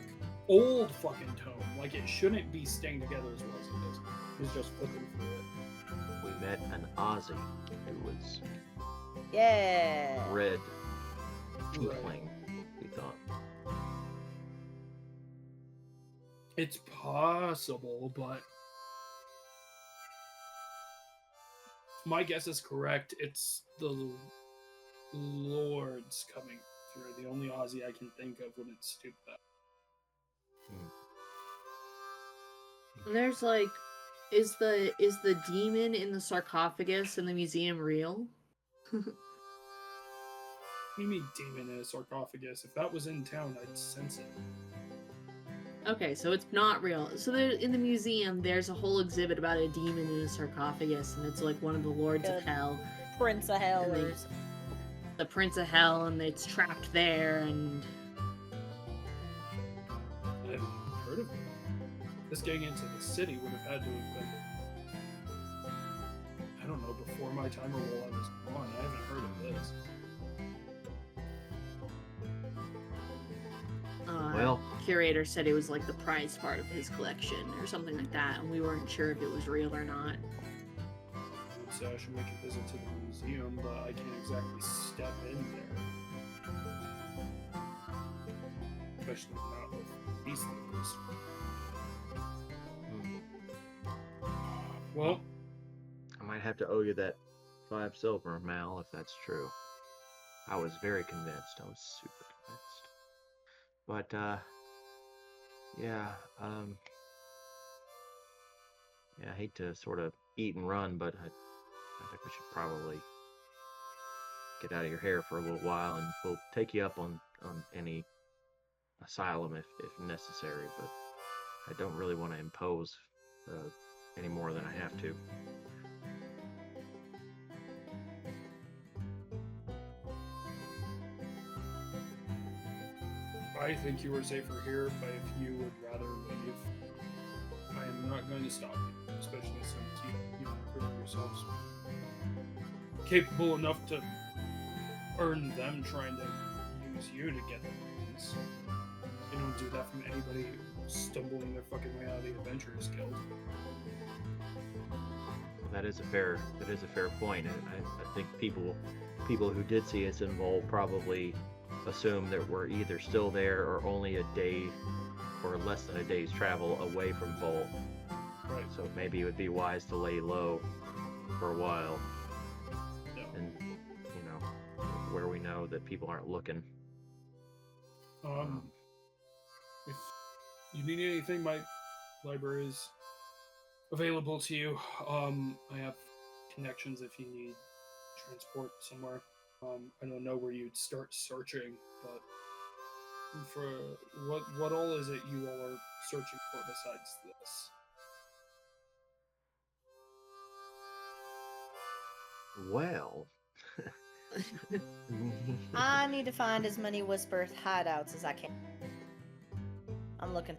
Old fucking tome. Like it shouldn't be staying together as well as it is. He's just flipping through it. We met an Aussie who was Yeah. red tiefling, we thought. It's possible, but if my guess is correct, it's the Lords coming through. The only Aussie I can think of wouldn't stoop that. There's like, is the demon in the sarcophagus in the museum real? What do you mean demon in a sarcophagus? If that was in town, I'd sense it. Okay, so it's not real. So there, in the museum, there's a whole exhibit about a demon in a sarcophagus, and it's like one of the lords of hell. Prince of Hell. And the Prince of Hell, and it's trapped there, and... I haven't heard of it. This getting into the city would have had to have been, I don't know, before my time or while I was gone. I haven't heard of this. Well, Curator said it was like the prized part of his collection or something like that, and we weren't sure if it was real or not. So I should make a visit to the museum, but I can't exactly step in there. Especially not with these things. Well, I might have to owe you that 5 silver, Mal, if that's true. I was very convinced. I was super convinced. But, yeah, yeah, I hate to sort of eat and run, but I think we should probably get out of your hair for a little while, and we'll take you up on any asylum if necessary, but I don't really want to impose any more than I have to. I think you are safer here, but if you would rather leave, I am not going to stop you, especially since you prove yourselves capable enough to earn them trying to use you to get things. You don't do that from anybody stumbling their fucking way out of the Adventurers Guild. That is a fair point. I think people who did see us in Vol probably assume that we're either still there or only a day or less than a day's travel away from Vol. Right. So maybe it would be wise to lay low for a while. Yeah. And, you know, where we know that people aren't looking. If you need anything, my library is available to you. I have connections if you need transport somewhere. I don't know where you'd start searching, but for what all is it you all are searching for besides this? Well, I need to find as many Whisper hideouts as I can. I'm looking.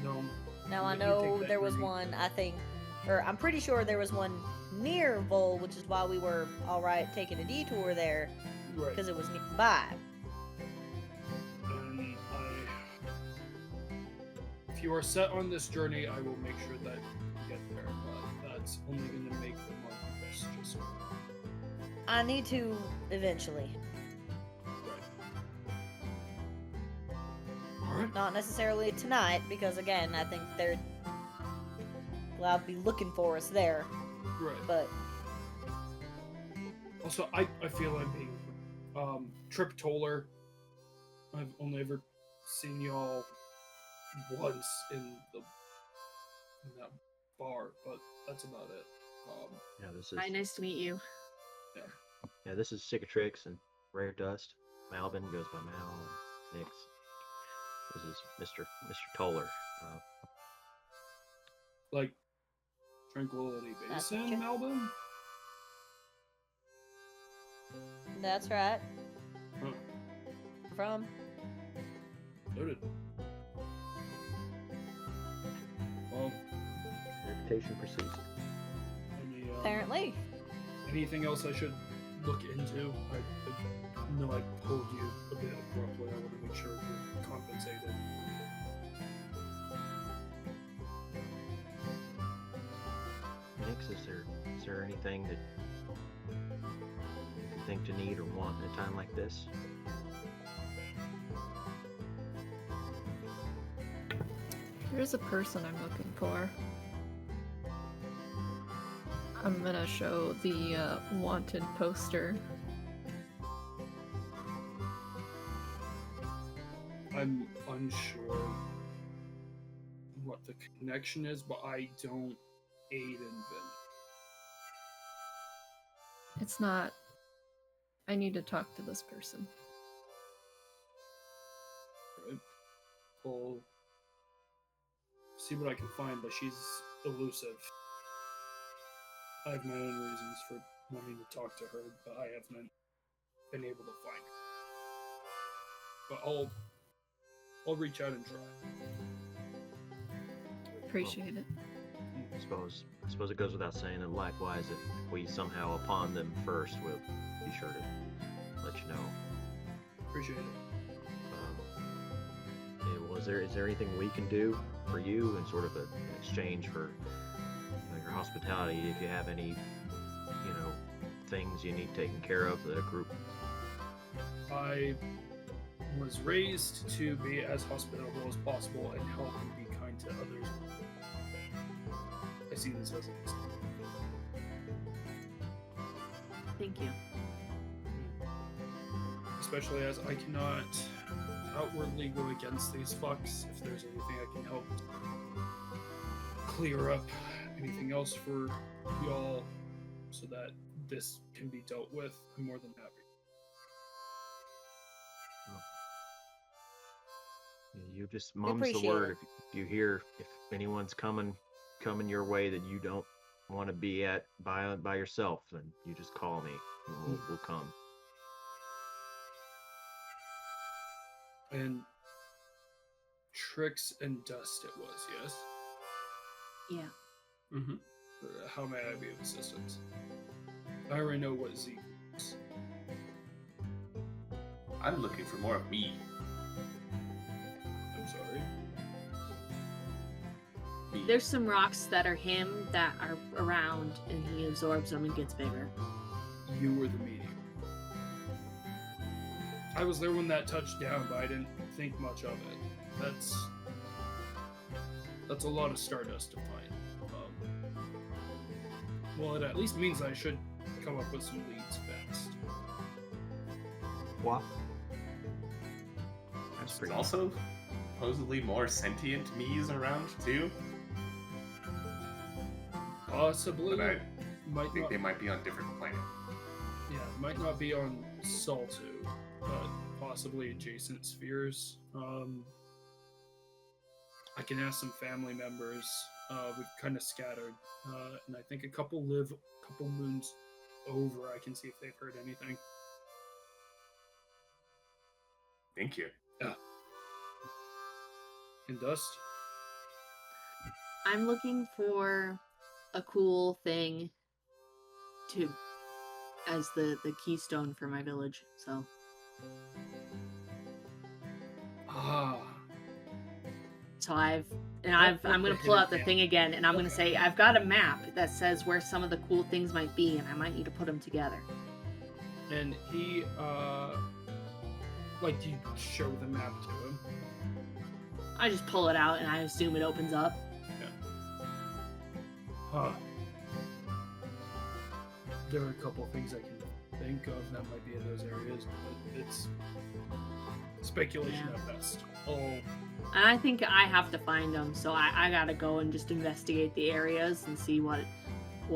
No. Now I When you know take that there was journey- one, I think, or I'm pretty sure there was one near Vol, which is why we were alright taking a detour there, Right. because it was nearby. And if you are set on this journey, I will make sure that you get there, but that's only going to make the markers just I need to eventually. right. Alright. Not necessarily tonight, because again, I think they're glad to be looking for us there, Right. but Also, I feel I'm being Trip Toller. I've only ever seen y'all once in that bar, but that's about it. yeah, this is Hi, nice to meet you. this is Cicatrix and Rare Dust. Malvin goes by Mal. And Nix. This is Mr. Toller. Like Tranquility That's Basin, okay. Melbourne. that's right. Huh. From Noted. Well, Reputation precedes. apparently. Anything else I should look into? I know I pulled you a bit abruptly. I want to make sure you're compensated. Nix, is there anything that If you think to need or want in a time like this. Here's a person I'm looking for. I'm gonna show the wanted poster. I'm unsure what the connection is, but I don't aid in Vin. It's not. I need to talk to this person. Right? I'll see what I can find, but she's elusive. I have my own reasons for wanting to talk to her, but I haven't been able to find her. But I'll reach out and try. Appreciate it. I suppose it goes without saying that likewise, if we somehow upon them first, we'll be sure to let you know. Appreciate it. Yeah, well, is there anything we can do for you in sort of an exchange for your hospitality? If you have any, things you need taken care of, the group. I was raised to be as hospitable as possible and help and be kind to others. I see this as an example. Thank you. Especially as I cannot outwardly go against these fucks. If there's anything I can help clear up, anything else for y'all so that this can be dealt with, I'm more than happy. You just mum's the word if you hear if anyone's coming your way that you don't want to be at by yourself, then you just call me and we'll come. And tricks and dust it was, yes? Yeah. Mm-hmm. How may I be of assistance? I already know what Zeke is. I'm looking for more of me. I'm sorry. Me. There's some rocks that are him that are around, and he absorbs them and gets bigger. You were the medium. I was there when that touched down, but I didn't think much of it. That's a lot of stardust to find. Well, it at least means I should come up with some leads fast. What? That's There's pretty. also supposedly more sentient me's around too. Possibly. But I might think not, they might be on different planets. Yeah, might not be on Saltu, but possibly adjacent spheres. I can ask some family members. We've kind of scattered, and I think a couple live a couple moons over. I can see if they've heard anything. Thank you. And dust. I'm looking for a cool thing as the keystone for my village. So. So I'm gonna pull out the thing again, and I'm gonna say I've got a map that says where some of the cool things might be, and I might need to put them together. And he, do you show the map to him? I just pull it out, and I assume it opens up. Huh. There are a couple things I can think of that might be in those areas, but it's speculation at best. And I think I have to find them, so I gotta go and just investigate the areas and see what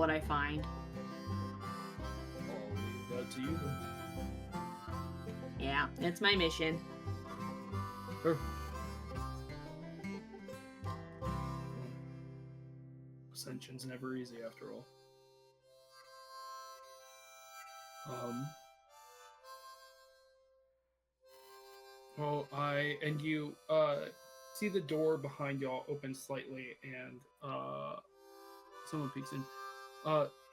I find. I'll leave that to you then. Yeah, it's my mission. Sure. Ascension's never easy after all. Well, you see the door behind y'all open slightly, and someone peeks in.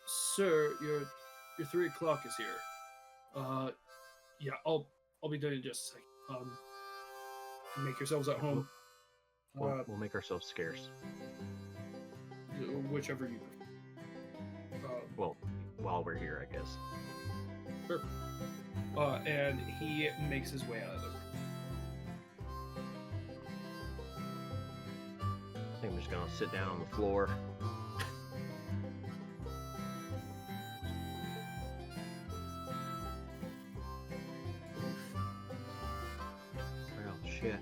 Sir, your 3 o'clock is here. Yeah, I'll be done in just a second. Make yourselves at home. We'll make ourselves scarce. Whichever you prefer. Well, while we're here, I guess. Sure. And he makes his way out of the room. I think I'm just gonna sit down on the floor. Well, shit.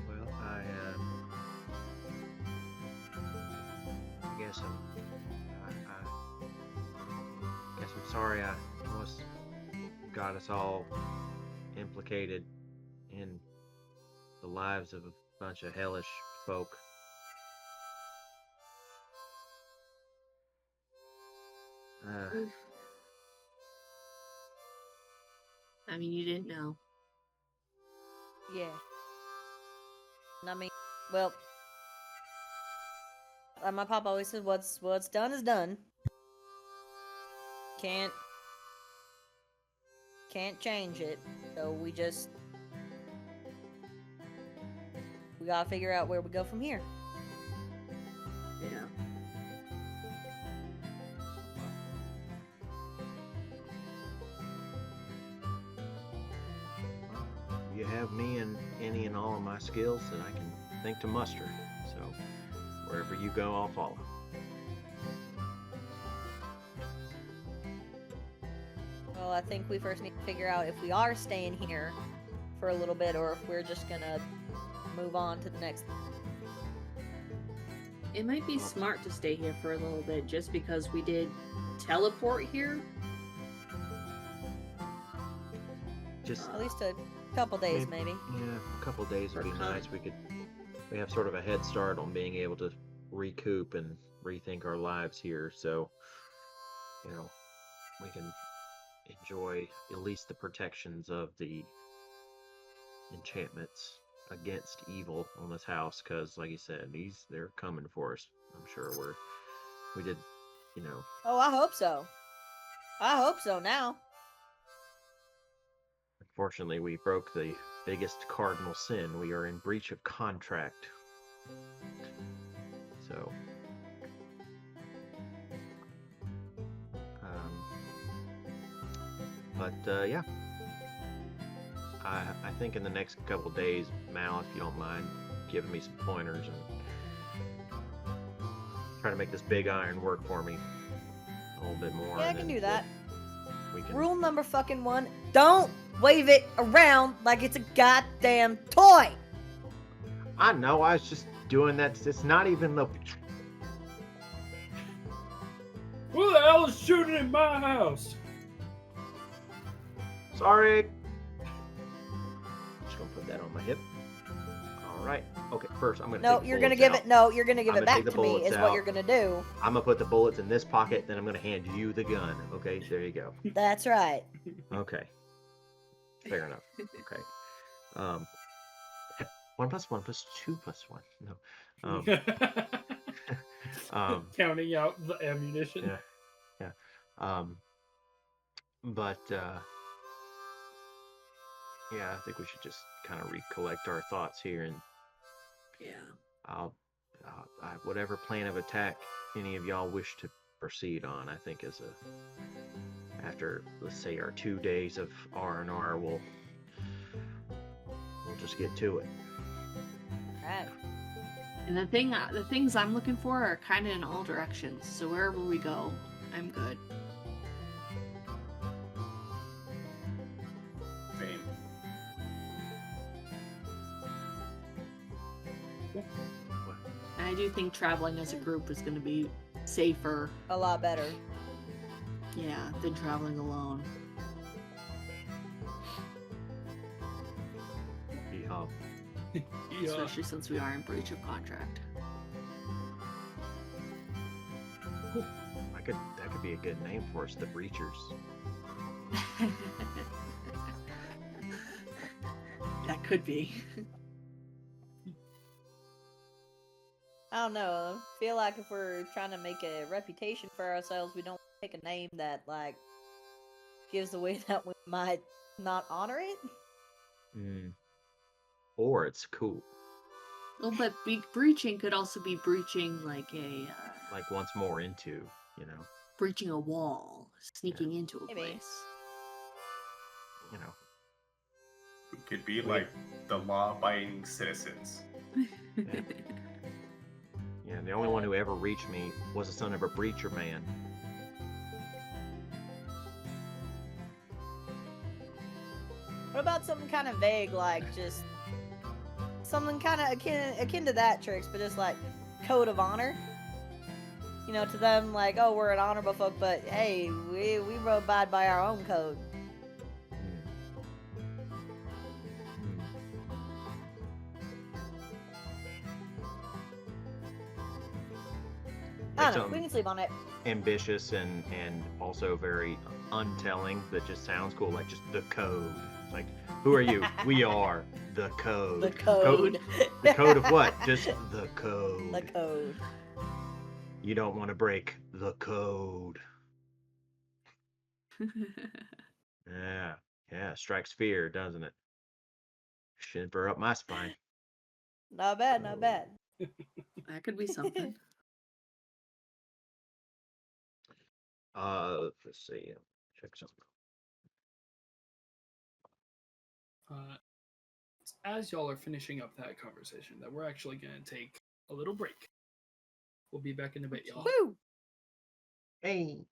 Well, I guess I'm sorry I almost got us all implicated in the lives of a bunch of hellish folk. I mean, you didn't know. Yeah. And I mean, well, my pop always said, "What's done is done. Can't change it. So we gotta figure out where we go from here." Yeah. You have me and any and all of my skills that I can think to muster. So wherever you go, I'll follow. Well, I think we first need to figure out if we are staying here for a little bit or if we're just gonna move on to the next. It might be smart to stay here for a little bit just because we did teleport here. Just At least a couple days, maybe. Yeah, a couple days would be Or nice. We have sort of a head start on being able to recoup and rethink our lives here. So, we can enjoy at least the protections of the enchantments against evil on this house. Because, like you said, they're coming for us. I'm sure we did, Oh, I hope so. I hope so now. Unfortunately, we broke the biggest cardinal sin. We are in breach of contract. So, yeah. I think in the next couple days, Mal, if you don't mind giving me some pointers and try to make this big iron work for me a little bit more. Yeah, I can do that. We can. Rule number fucking 1: don't wave it around like it's a goddamn toy. I know. I was just doing that. It's not even the. Who the hell is shooting in my house? Sorry. Just gonna put that on my hip. All right. Okay. First, I'm gonna. No, take the you're gonna bullets give out. it. No, you're gonna give I'm it gonna back take to the me. bullets Is what out. you're gonna do. I'm gonna put the bullets in this pocket. Then I'm gonna hand you the gun. Okay. There you go. That's right. Okay. Fair enough. Okay. 1 + 1 + 2 + 1. No. Counting out the ammunition. Yeah. But yeah, I think we should just kind of recollect our thoughts here, and Yeah. whatever plan of attack any of y'all wish to proceed on, I think after, let's say, our 2 days of R&R, we'll just get to it. Right. And the things I'm looking for are kind of in all directions. So wherever we go, I'm good. Same. And I do think traveling as a group is going to be safer, A lot better. yeah, than traveling alone. Yeehaw. Yeah. Especially since we are in breach of contract. That could be a good name for us, the Breachers. That could be. I don't know. I feel like if we're trying to make a reputation for ourselves, we don't pick a name that, like, gives away that we might not honor it. Or it's cool. Well, but breaching could also be breaching like a Like once more into, you know. breaching a wall, sneaking into a Maybe. place. You know. We could be like the law-abiding citizens. Yeah, the only one who ever reached me was the son of a preacher man. What about something kind of vague, like just something kind of akin to that, Trix, but just like code of honor? You know, to them, like, oh, we're an honorable folk, but hey, we abide by our own code. I don't know. We can sleep on it. Ambitious and also very untelling. That just sounds cool. Like just the code. It's like, who are you? We are the code. The code. The code of what? Just the code. The code. You don't want to break the code. Yeah. Strikes fear, doesn't it? Shiver up my spine. Not bad, not bad. That could be something. Let's see. Check something. As y'all are finishing up that conversation, that we're actually going to take a little break. We'll be back in a bit, y'all. Woo! Hey.